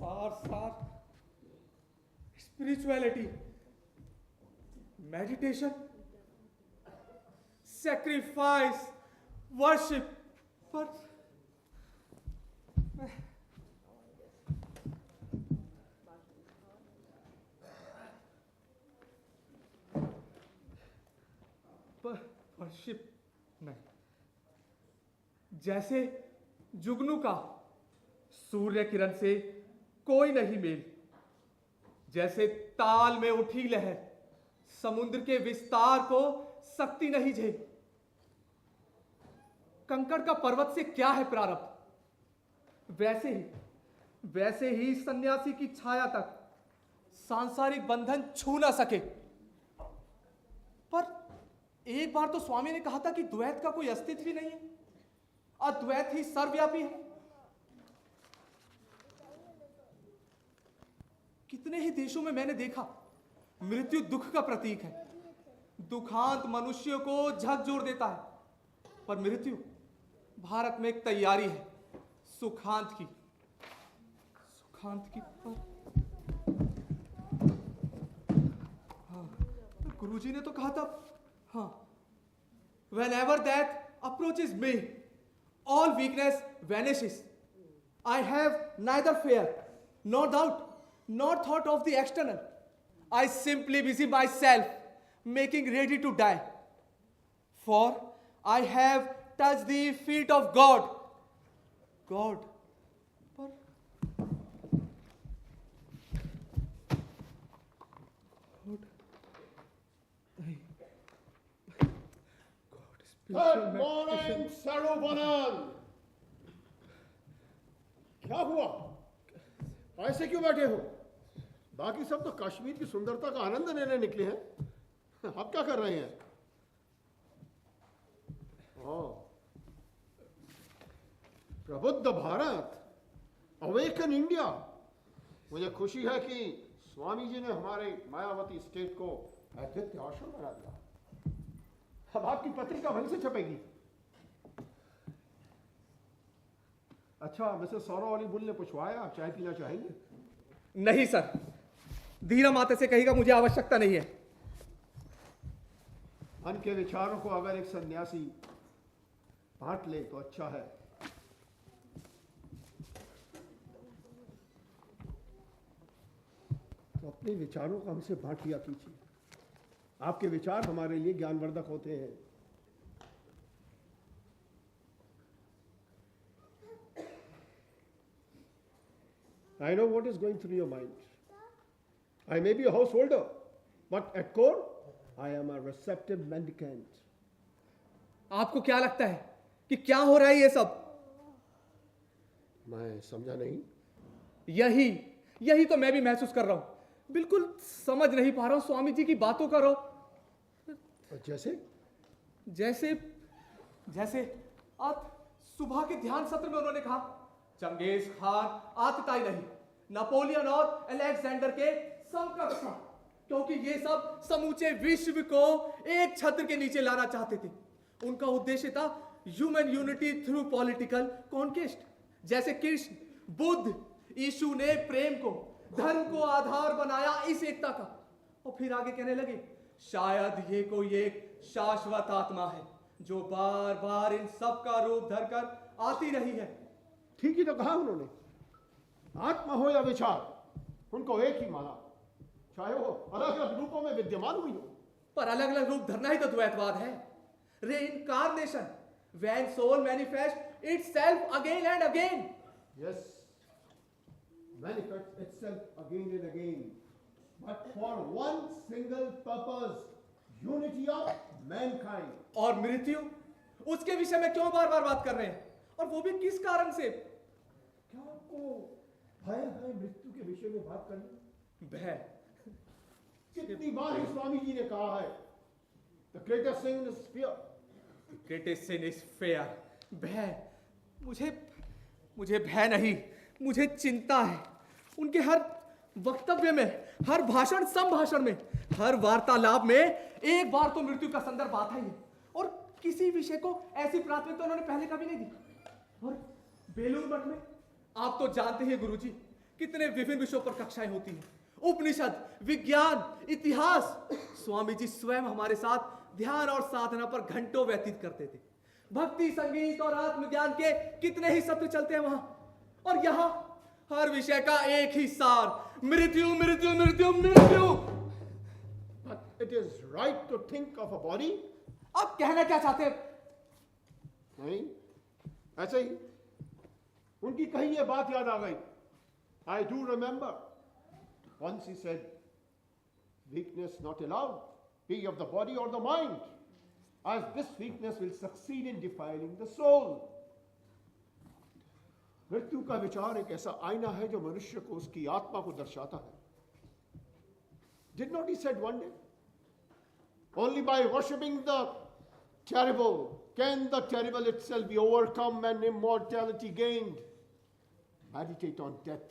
सार स्पिरिचुअलिटी, मेडिटेशन, सैक्रिफाइस, वर्शिप, पर वर्शिप नहीं। जैसे जुगनू का सूर्य किरण से कोई नहीं मेल, जैसे ताल में उठी लहर समुद्र के विस्तार को शक्ति नहीं झेल। कंकड़ का पर्वत से क्या है प्रारब्ध, वैसे ही सन्यासी की छाया तक सांसारिक बंधन छू ना सके। पर एक बार तो स्वामी ने कहा था कि द्वैत का कोई अस्तित्व ही नहीं है, अद्वैत ही सर्वव्यापी है। कितने ही देशों में मैंने देखा मृत्यु दुख का प्रतीक है, दुखांत मनुष्य को झकझोर देता है, पर मृत्यु भारत में एक तैयारी है सुखांत की पर हाँ, गुरुजी ने तो कहा था, हाँ, whenever death approaches me, all weakness vanishes. I have neither fear nor doubt nor thought of the external. I simply busy myself making ready to die. For I have touched the feet of God. God. Good morning, Saravanan. क्या हुआ? ऐसे क्यों बैठे हो? बाकी सब तो कश्मीर की सुंदरता का आनंद लेने निकले हैं। आप क्या कर रहे हैं? प्रबुद्ध भारत, अवेकन इंडिया। मुझे खुशी है कि स्वामी जी ने हमारे मायावती स्टेट को अद्वितीय आश्रम बना दिया। अब आपकी पत्रिका वहीं से छपेगी। अच्छा, मिसेस सौरव बुल ने पूछवाया आप चाय पीना चाहेंगे? नहीं सर, धीरा माता से कहेगा मुझे आवश्यकता नहीं है। मन के विचारों को अगर एक सन्यासी बांट ले तो अच्छा है। तो अपने विचारों को हमसे बांट लिया कीजिए। आपके विचार हमारे लिए ज्ञानवर्धक होते हैं। I know what is going through your mind. I may be a householder, but at core, I am a receptive mendicant. आपको क्या लगता है कि क्या हो रहा है ये सब? मैं समझा नहीं। यही तो मैं भी महसूस कर रहा हूं। बिल्कुल समझ नहीं पा रहा हूं स्वामी जी की बातों का रो। जैसे आज सुबह के ध्यान सत्र में उन्होंने कहा चंगेज खान आतताई नहीं, नेपोलियन और अलेक्जेंडर के समकक्ष था, क्योंकि ये सब समूचे विश्व को एक छत्र के नीचे लाना चाहते थे। उनका उद्देश्य था human unity through political conquest. जैसे कृष्ण, बुद्ध, यीशु ने प्रेम को, धर्म को आधार बनाया इस एकता का। और फिर आगे कहने लगे शायद ये कोई एक शाश्वत आत्मा है जो बार बार इन सब का रूप धरकर आती रही है। ठीक ही तो कहा उन्होंने। आत्मा हो या विचार, उनको एक ही माना, चाहे वो अलग अलग रूपों में विद्यमान हुई हो। पर अलग अलग रूप धरना ही तो द्वैतवाद है। Reincarnation, when soul manifests itself again and again. Yes, manifests itself again and again, but for one single purpose, unity of mankind. और मृत्यु, उसके विषय में क्यों बार बार बात कर रहे हैं, और वो भी किस कारण से? क्या आपको भय है मृत्यु के विषय में बात करने? भय कितनी बार ही स्वामी जी ने कहा है, the greatest sin is fear. Greatest sin is fear. भय, मुझे भय नहीं, मुझे चिंता है। उनके हर वक्तव्य में, हर भाषण, संभाषण में, हर वार्तालाप में एक बार तो मृत्यु का संदर्भ आता ही है। और किसी विषय को ऐसी प्राथमिकता उन्होंने पहले कभी नहीं दी। और बेलूर मठ में आप तो जानते हैं गुरुजी कितने विभिन्न विषयों पर कक्षाएं होती हैं, उपनिषद, विज्ञान, इतिहास। स्वामी जी स्वयं हमारे साथ ध्यान और साधना पर घंटों व्यतीत करते थे। भक्ति, संगीत और आत्मज्ञान के कितने ही सत्र चलते हैं वहां। और यहां हर विषय का एक ही सार, मृत्यु मृत्यु मृत्यु मृत्यु। But it is right to think of a body. आप कहना क्या चाहते हैं? नहीं, ऐसे ही उनकी कही ये बात याद आ गई। I do remember once he said, weakness not allowed, be of the body or the mind, as this weakness will succeed in defiling the soul. मृत्यु का विचार एक ऐसा आईना है जो मनुष्य को उसकी आत्मा को दर्शाता है। Did not he said one day, only by worshipping the terrible can the terrible itself be overcome and immortality gained. Meditate on death.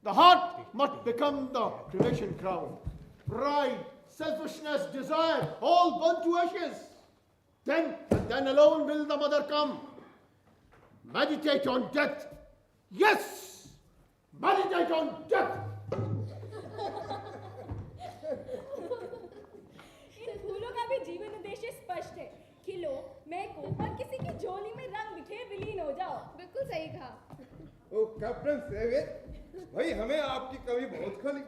The heart must become the cremation ground. Pride, selfishness, desire, all burn to ashes. Then alone will the mother come. Meditate on death. Yes! Meditate on death! इन फूलों का भी जीवन उद्देश्य स्पष्ट है। खिलो, महको और किसी की झोली में रंग बिखेर विलीन हो जाओ। बिल्कुल सही कहा। ओ कैप्टन सेवियर, भाई हमें आपकी कमी बहुत खली।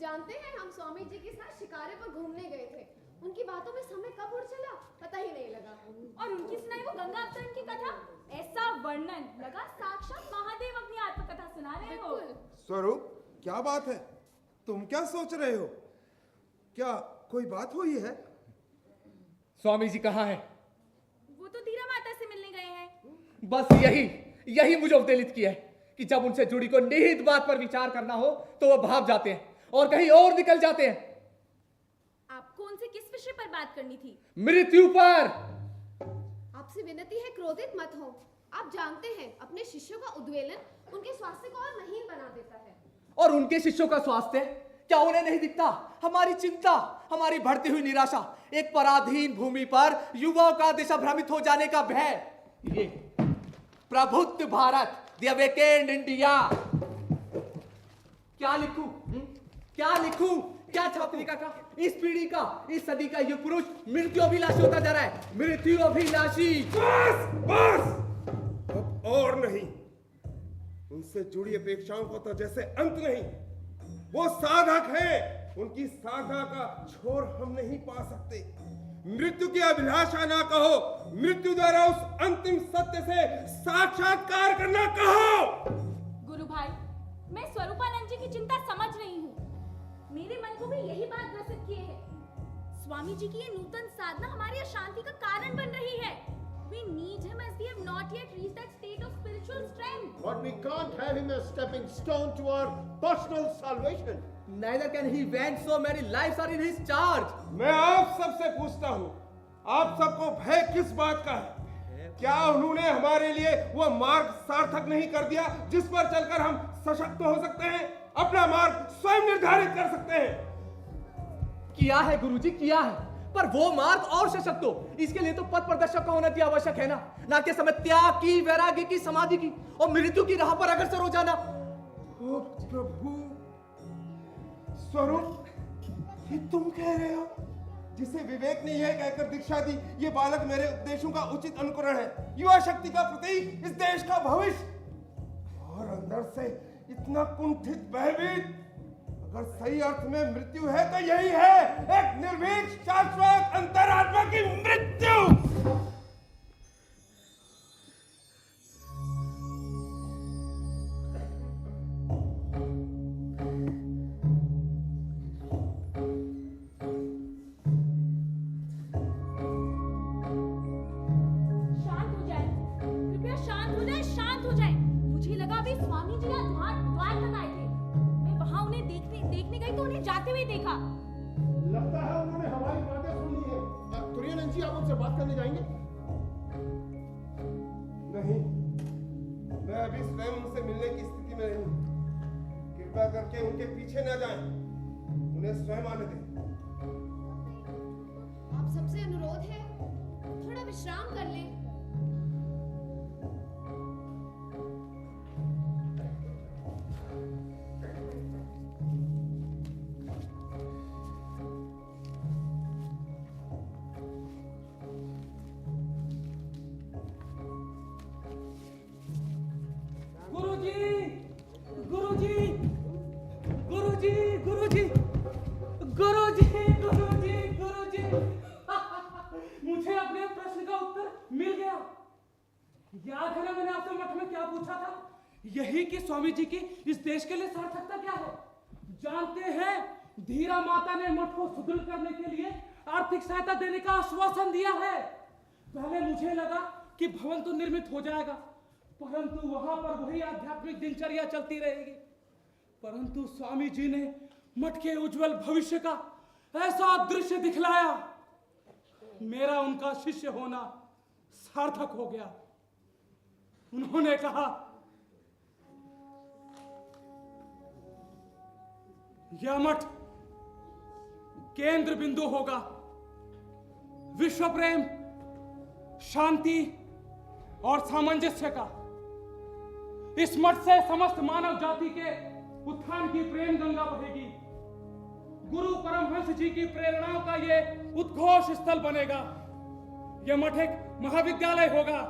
जानते हैं, हम स्वामी जी के साथ शिकारे पर घूमने गए थे। उनकी बातों में समय कब उड़ चला पता ही नहीं लगा। और उनकी सुनाई वो गंगा अवतरण की कथा, ऐसा वर्णन लगा साक्षात महादेव अपनी आत्मकथा सुना रहे हो। स्वरूप, क्या बात है? तुम क्या सोच रहे हो? क्या कोई बात हुई है? स्वामी जी कहाँ हैं? वो तो धीरा माता से मिलने गए हैं। बस यही मुझे उपदेलित किया है कि जब उनसे जुड़ी को निहित बात पर विचार करना हो तो वो भाग जाते हैं और कहीं और निकल जाते हैं। आपको उनसे किस विषय पर बात करनी थी? मृत्यु पर। आपसे विनती है, क्रोधित मत हो। आप जानते हैं, अपने शिष्यों का उद्वेलन उनके स्वास्थ्य को और महीन बना देता है। और उनके शिष्यों का स्वास्थ्य क्या उन्हें नहीं दिखता? हमारी चिंता, हमारी बढ़ती हुई निराशा, एक पराधीन भूमि पर युवाओं का दिशा भ्रमित हो जाने का भय, ये प्रबुद्ध भारत, द अवेकेन्ड इंडिया। क्या लिखूं? क्या छात्रिका का, इस पीढ़ी का, इस सदी का युग पुरुष मृत्यु अभिलाषी होता जा रहा है। मृत्यु अभिलाषी। बस अब और नहीं। उनसे जुड़ी अपेक्षाओं को तो जैसे अंत नहीं। वो साधक है, उनकी साधना का छोर हम नहीं पा सकते। मृत्यु की अभिलाषा ना कहो, मृत्यु द्वारा उस अंतिम सत्य से साक्षात्कार करना कहो। गुरु भाई, मैं स्वरूपानंद जी की चिंता समझ रही हूँ। मेरे मन को भी यही बात ग्रसित किए है। स्वामी जी की ये नूतन साधना हमारी अशांति का कारण बन रही है। We need him as we have not yet reached that state of spiritual strength. But we can't have him as stepping stone to our personal salvation. Neither can he when so many lives are in his charge. मैं आप सबसे पूछता हूँ, आप सबको भय किस बात का है? क्या उन्होंने हमारे लिए वो मार्ग सार्थक नहीं कर दिया जिस पर चलकर हम सशक्त हो सकते हैं, अपना मार्ग स्वयं निर्धारित कर सकते हैं? किया है गुरुजी, किया है, पर वो मार्ग और सशक्त हो, इसके लिए तो पथ प्रदर्शक का होना आवश्यक है ना कि समय त्याग की, वैराग्य की, समाधि की और मृत्यु की राह पर अग्रसर हो जाना। ओ प्रभु, स्वरूप, ये तुम कह रहे हो? जिसे विवेक ने यह कहकर दीक्षा दी, ये बालक मेरे उपदेशों का उचित अनुकरण है, युवा शक्ति का प्रतीक, इस देश का भविष्य, और अंदर से इतना कुंठित भयभीत। अगर सही अर्थ में मृत्यु है तो यही है, एक निर्भीक शाश्वत अंतरात्मा की मृत्यु। शांत हो जाए। मुझे लगा अभी स्वामी जी द्वार तक आए थे। मैं वहां उन्हें देखने गई तो उन्हें जाते हुए देखा। लगता है उन्होंने हमारी बातें सुनी है। तुरानंद जी, आप उनसे बात करने जाएंगे? नहीं, मैं अभी स्वयं उनसे मिलने की स्थिति में नहीं। कृपया करके उनके पीछे न जाएं, उन्हें स्वयं आने दें। आप सबसे अनुरोध है, थोड़ा विश्राम कर लें। स्वामी जी की इस देश के लिए सार्थकता क्या है? जानते हैं, धीरा माता ने मठ को सुदृढ़ करने के लिए आर्थिक सहायता देने का आश्वासन दिया है। पहले मुझे लगा कि भवन तो निर्मित हो जाएगा, परंतु वहां पर वही आध्यात्मिक दिनचर्या चलती रहेगी। परंतु स्वामी जी ने मठ के उज्जवल भविष्य का ऐसा दृश्य दिखलाया, मेरा उनका शिष्य होना सार्थक हो गया। उन्होंने कहा, यह मठ केंद्र बिंदु होगा विश्व प्रेम, शांति और सामंजस्य का। इस मठ से समस्त मानव जाति के उत्थान की प्रेम गंगा बहेगी। गुरु परमहंस जी की प्रेरणाओं का यह उद्घोष स्थल बनेगा। यह मठ एक महाविद्यालय होगा,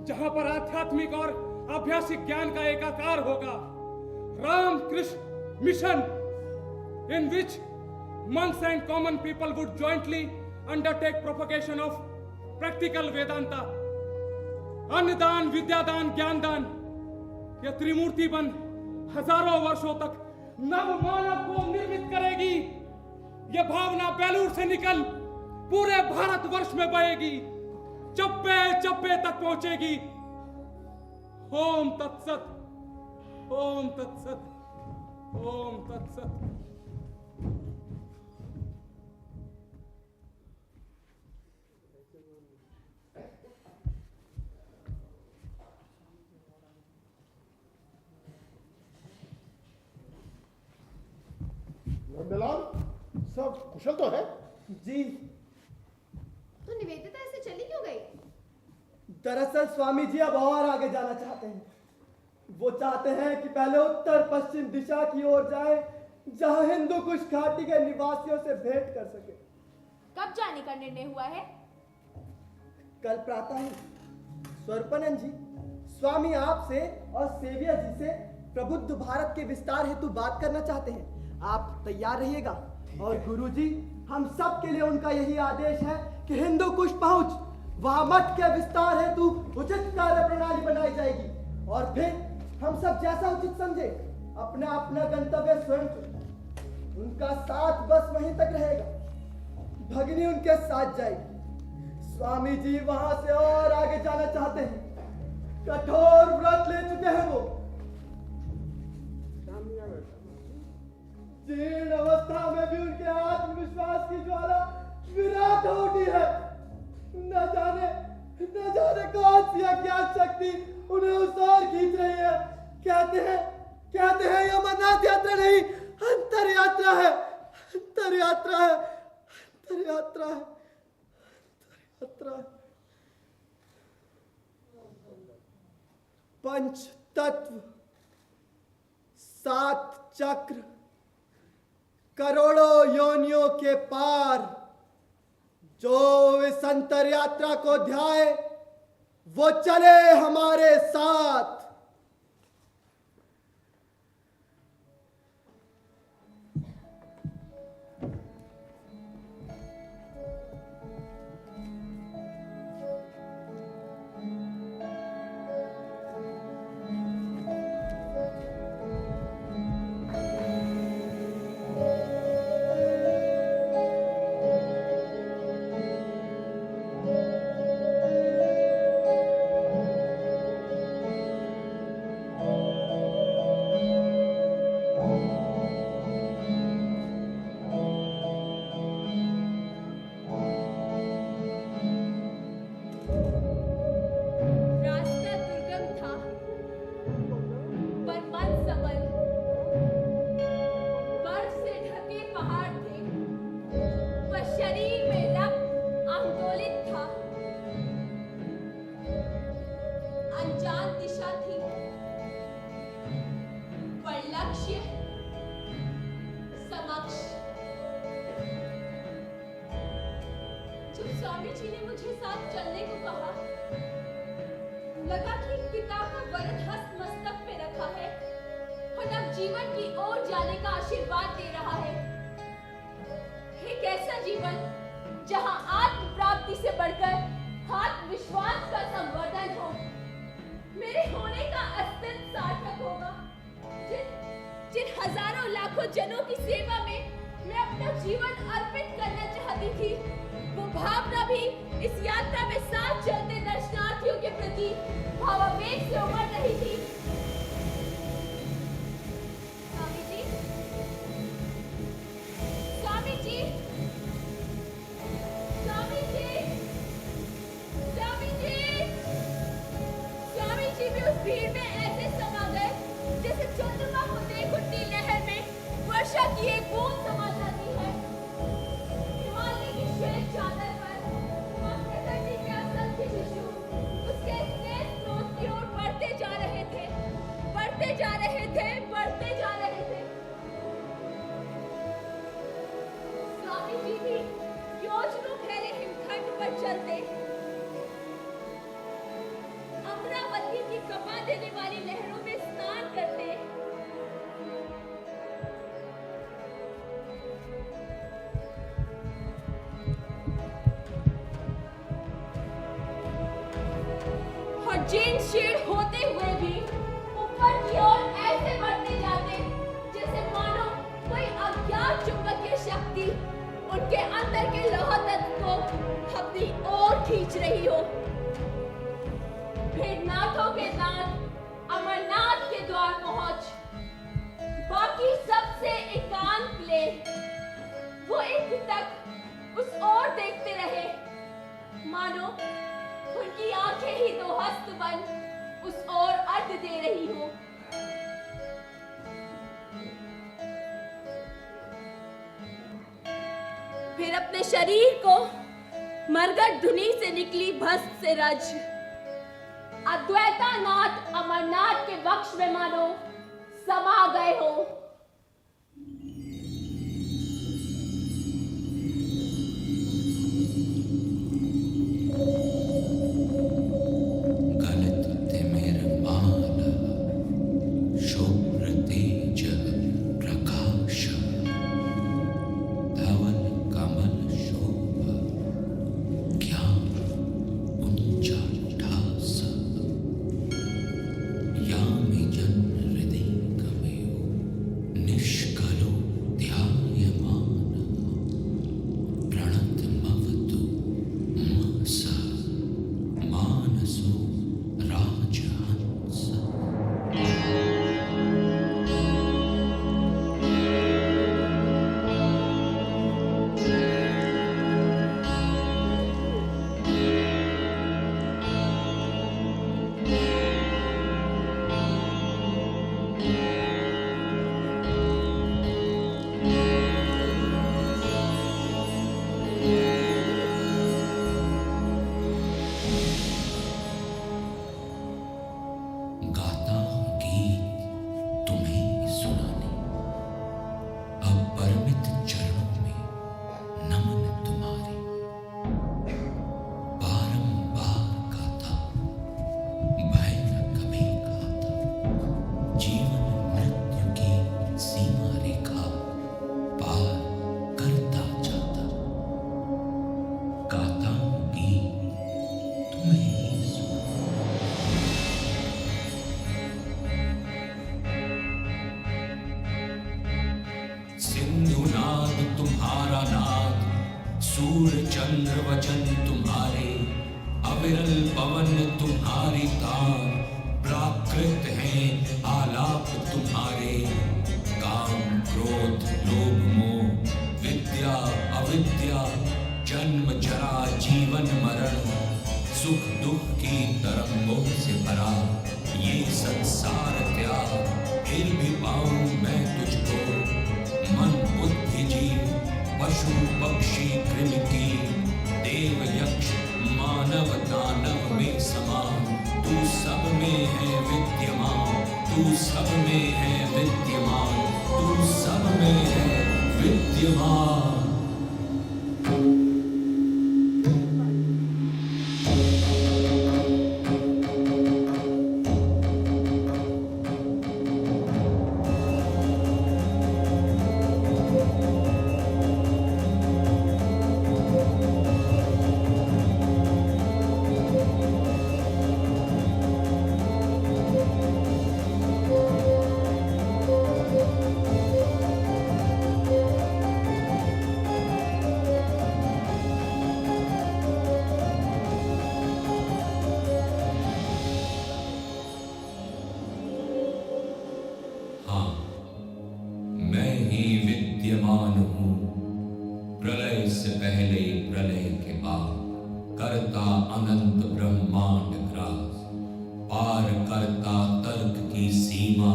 जहां पर आध्यात्मिक और आभ्यासिक ज्ञान का एकाकार होगा। Ram Krishna mission, in which monks and common people would jointly undertake propagation of practical Vedanta. अन्नदान, विद्यादान, ज्ञानदान, यह त्रिमूर्ति बन हजारों वर्षों तक नव मानव को निर्मित करेगी। यह भावना बेलूर से निकल पूरे भारतवर्ष में बहेगी, चप्पे चप्पे तक पहुंचेगी। ओम तत्सत, ओम तत्सत, ओम तत्सत। नंदलाल, सब कुशल तो है? जी। तो निवेदिता ऐसे चली क्यों गई? दरअसल स्वामी जी अब और आगे जाना चाहते हैं। वो चाहते हैं कि पहले उत्तर पश्चिम दिशा की ओर जाए, जहां हिंदू कुश घाटी के निवासियों से भेंट कर सके। कब जाने का निर्णय हुआ है? कल प्रातः ही। स्वरूपानंद जी, स्वामी आपसे और सेविया जी से प्रबुद्ध भारत के विस्तार हेतु बात करना चाहते हैं। आप तैयार रहिएगा। और गुरुजी, हम सब के लिए उनका यही आदेश है कि हिंदू कुश पहुंच, वहां मठ के विस्तार हेतु उचित कार्य प्रणाली बनाई जाएगी और फिर हम सब जैसा उचित समझे अपना अपना गंतव्य स्वयं चुनें। उनका साथ बस वहीं तक रहेगा, भगिनी उनके साथ जाएगी। स्वामी जी वहां से और आगे जाना चाहते हैं, कठोर व्रत ले चुके हैं वो। जीर्ण अवस्था में भी उनके आत्मविश्वास की ज्वाला विराट हो उठी है। न जाने कौन सी अज्ञात शक्ति उन्हें उस ओर खींच रही है। कहते हैं ये अमरनाथ यात्रा नहीं, अंतर यात्रा है, अंतर यात्रा है, अंतर यात्रा है, अंतर यात्रा है। पंच तत्व, 7 चक्र, करोड़ों योनियों के पार, जो इस अंतर यात्रा को ध्याए वो चले हमारे साथ। स्वामी जी ने मुझे साथ चलने को कहा, लगा कि पिता का वरद हस्त मस्तक पे रखा है और अब जीवन की ओर जाने का आशीर्वाद दे रहा है। एक ऐसा जीवन जहां आत्म प्राप्ति से बढ़कर आत्मविश्वास का संवर्धन हो, मेरे होने का अस्तित्व सार्थक होगा। जिन हजारों लाखों जनों की सेवा में मैं अपना जीवन अर्पित करना चाहती थी, वो भावना भी इस यात्रा में साथ चलते दर्शनार्थियों के प्रति भावावेग से उमड़ रही थी। स्वामी जी, स्वामी जी, स्वामी जी, स्वामी जी, स्वामी जी भी उस भीड़ में ऐसे समा गए जैसे चंद्रमा को देख उठती लहर में वर्षा की एक बूंद समा जाती है। हिमालय की श्वेत चादर पर प्रकृति के असंख्य शिशु उसके स्नेह स्रोत की ओर बढ़ते जा रहे थे, बढ़ते जा रहे थे, बढ़ते जा रहे थे। स्वामी जी भी योजनों फैले हिमखंड पर चलते, अमरावती की कपा देने वाली लहरों में स्नान करते, और जीर्ण शीर्ण होते हुए भी ऊपर की ओर ऐसे बढ़ते जाते जैसे मानो कोई अज्ञात चुंबकीय शक्ति उनके अंदर के लौह तत्व को अपनी ओर खींच रही हो। फिर नाथों के नाथ अमरनाथ के द्वार पहुंच बाकी सबसे एकांत ले वो एक तक उस ओर देखते रहे, मानो उनकी आंखें ही दो हस्त बन उस ओर अर्घ दे रही हो। फिर अपने शरीर को मरगट धुनी से निकली भस्म से रज अद्वैतानाथ अमरनाथ के वक्ष में मानो समा गए हो। सूर्य चंद्र वचन तुम्हारे, अविरल पवन तुम्हारी तार, प्राकृत हैं आलाप तुम्हारे। काम क्रोध लोभ मोह, विद्या अविद्या, जन्म जरा जीवन मरण, सुख दुख की तरंगों से भरा ये संसार त्याग। फिर भी पाऊं मैं तुझको, मन बुद्धि जीव पशु पक्षी कृमि की, देव यक्ष मानव दानव में समान। तू सब में है विद्यमान, तू सब में है विद्यमान, तू सब में है विद्यमान। से पहले प्रलय के बाद करता अनंत ब्रह्मांड ग्रास, पार करता तर्क की सीमा,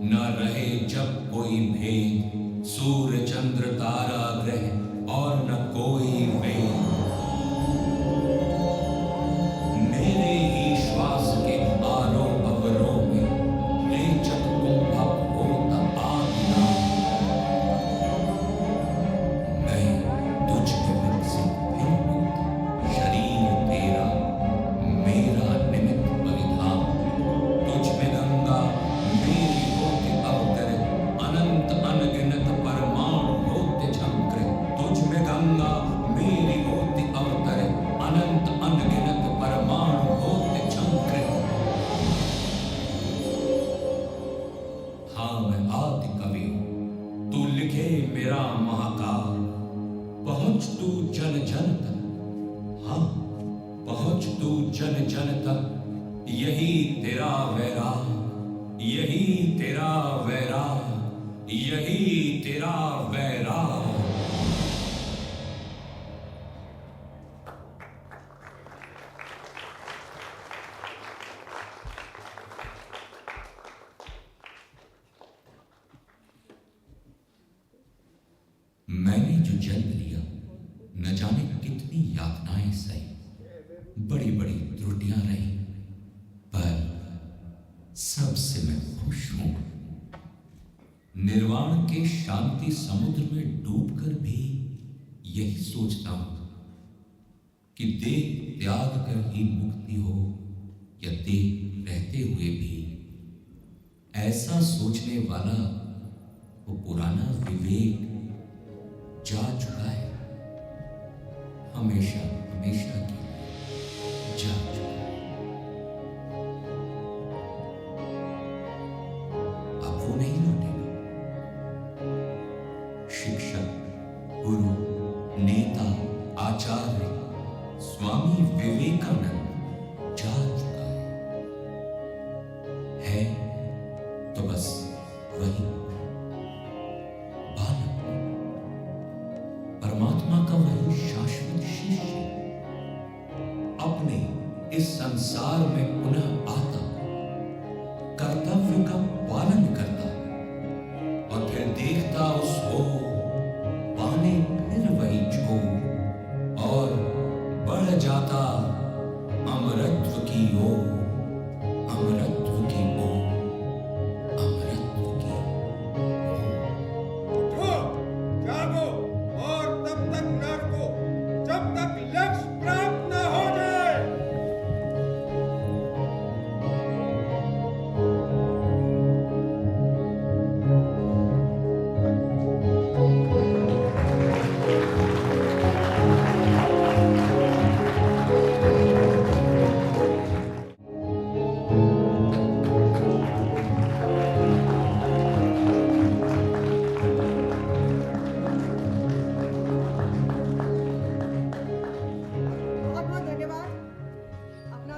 न रहे जब कोई भेद, सूर्य चंद्र तारा ग्रह और न कोई वेद। मेरे ही श्वास के आरों अवरों में रेचक कुंभक होता आज्ञा। मैं तुझ में विकसित फिर मुक्त, शरीर तेरा मेरा निमित्त परिधान। तुझ में गंगा मेरी होते अवतरित, अनंत अनगिनत परमाणु होते झंकृत। तुझ में गंगा मेरी होती अवतरित, अनंत अनगिनत परमाणु होते झंकृत। हाँ मैं आदि कवि, तू लिखे मेरा महाकाव्य। पहुंच तू जन जन तक, हाँ पहुंच तू जन जन तक। यही तेरा वैराग, यही तेरा वैराग, यही तेरा वैराग। मैंने जो जन्म लिया, न जाने कितनी यातनाएं सही, बड़ी बड़ी त्रुटियां रही, पर सबसे मैं खुश हूं। निर्वाण के शांति समुद्र में डूबकर भी यही सोचता हूं कि देह त्याग कर ही मुक्ति हो या देह रहते हुए भी। ऐसा सोचने वाला वो पुराना विवेक जा चुका है, हमेशा हमेशा के लिए जा चुका है। अब वो नहीं लौटेगा। शिक्षक, गुरु, नेता, आचार्य स्वामी विवेकानंद जा चुका है तो बस वही परमात्मा का वही शाश्वत शिष्य अपने इस संसार में पुनः आता, कर्तव्य का पालन करता और फिर देखता उसको पाने फिर वही छोड़ और बढ़ जाता अमरत्व की ओर, अमरत्व की ओर, अमरत्व की उठो, जागो और तब तक न रुको जब तक लक्ष्य प्राप्त न हो जाए। बहुत बहुत धन्यवाद। अपना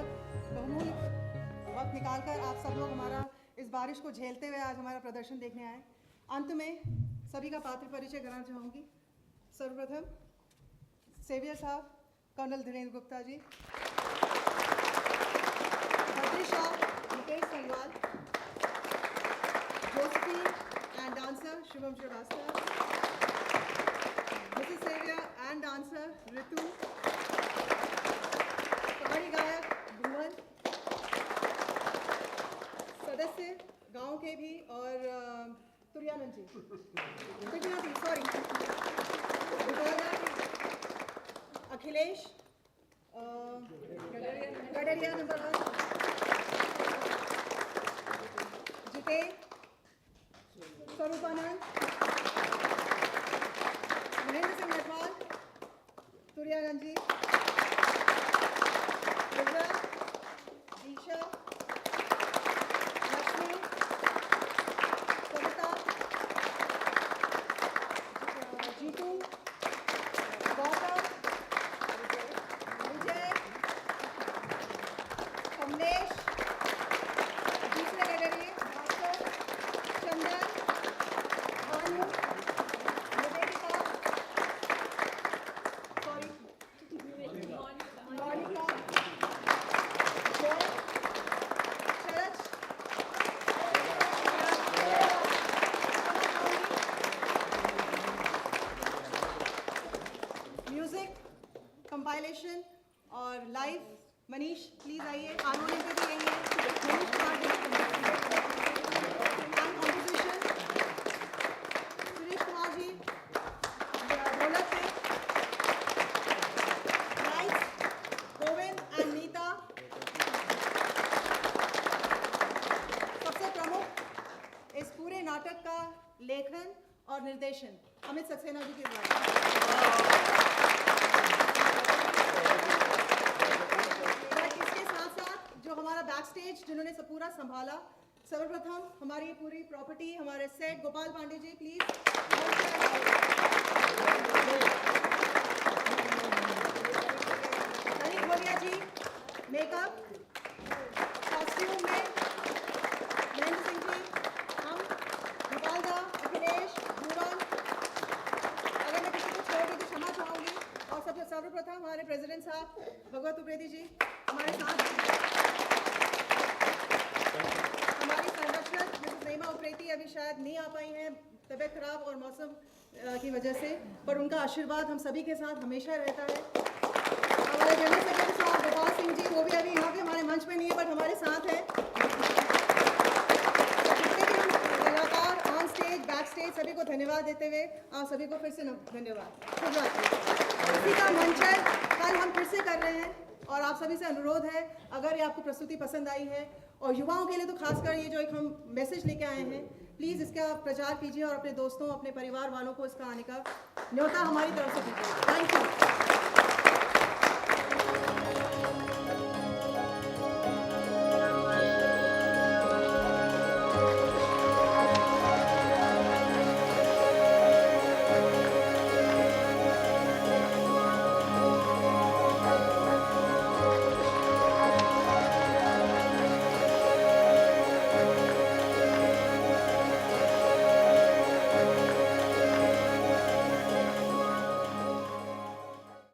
बहुमूल्य वक्त निकालकर आप सब लोग हमारा इस बारिश को झेलते हुए आज हमारा प्रदर्शन देखने आए। अंत में सभी का पात्र परिचय कराना चाहूँगी। सर्वप्रथम सेवियर साहब colonel Dhirendra Gupta ji, Badri Shah Mukesh Salwal, Josephine and dancer Shubham Srivastava, Mrs saviour and dancer Ritu, पहाड़ी गायक भुवन, सदस्य गांव के भी और तुरानंद जी, सॉरी अखिलेश गडरिया नंबर 1, जितेन, स्वरूपानंद, महेंद्र सिंह नटवाल, तुरानंद जी, रुद्रा, दीक्षा, लक्ष्मी, कविता, जीतू, गौतम, विजय, कमलेश, दूसरे कैटेगरी भास्कर, चंदन, भानु, निवेदिता, मनीष प्लीज आइए, हारमोनियम पे भी यही है मनीष कुमार जी। कॉम्पोजिशन सुरेश कुमार जी, ढोलक पे राइस गोविंद एंड नीता। सबसे प्रमुख इस पूरे नाटक का लेखन और निर्देशन अमित सक्सेना जी के द्वारा। इसके साथ साथ जो हमारा बैक स्टेज जिन्होंने सब पूरा संभाला, सर्वप्रथम हमारी पूरी प्रॉपर्टी, हमारे set Gopal Pandey ji please. Anil Golia ji makeup, costume में महेंद्र सिंह जी, हम गोपाल दा, अखिलेश, भूवन, अगर मैं किसी को छोड़ दी तो क्षमा चाहूंगी। और सर्वप्रथम हमारे प्रेसिडेंट साहब भगवत उप्रेती जी हमारे साथ, हमारी संरक्षक मिसेस रीमा उप्रेती अभी शायद नहीं आ पाई हैं तबीयत खराब और मौसम की वजह से, पर उनका आशीर्वाद हम सभी के साथ हमेशा रहता है। हमारे जनरल सेक्रेटरी साहब गोपाल सिंह जी, वो भी अभी यहाँ पे हमारे मंच पे नहीं है बट हमारे साथ है। जितने भी हम कलाकार ऑन स्टेज बैक स्टेज सभी को धन्यवाद देते हुए आप सभी को फिर से धन्यवाद। इसी का मंचन कल हम फिर से कर रहे हैं और आप सभी से अनुरोध है, अगर ये आपको प्रस्तुति पसंद आई है और युवाओं के लिए तो खासकर ये जो एक हम मैसेज लेके आए हैं, प्लीज़ इसका प्रचार कीजिए और अपने दोस्तों, अपने परिवार वालों को इसका आने का न्योता हमारी तरफ से दीजिए। Thank you.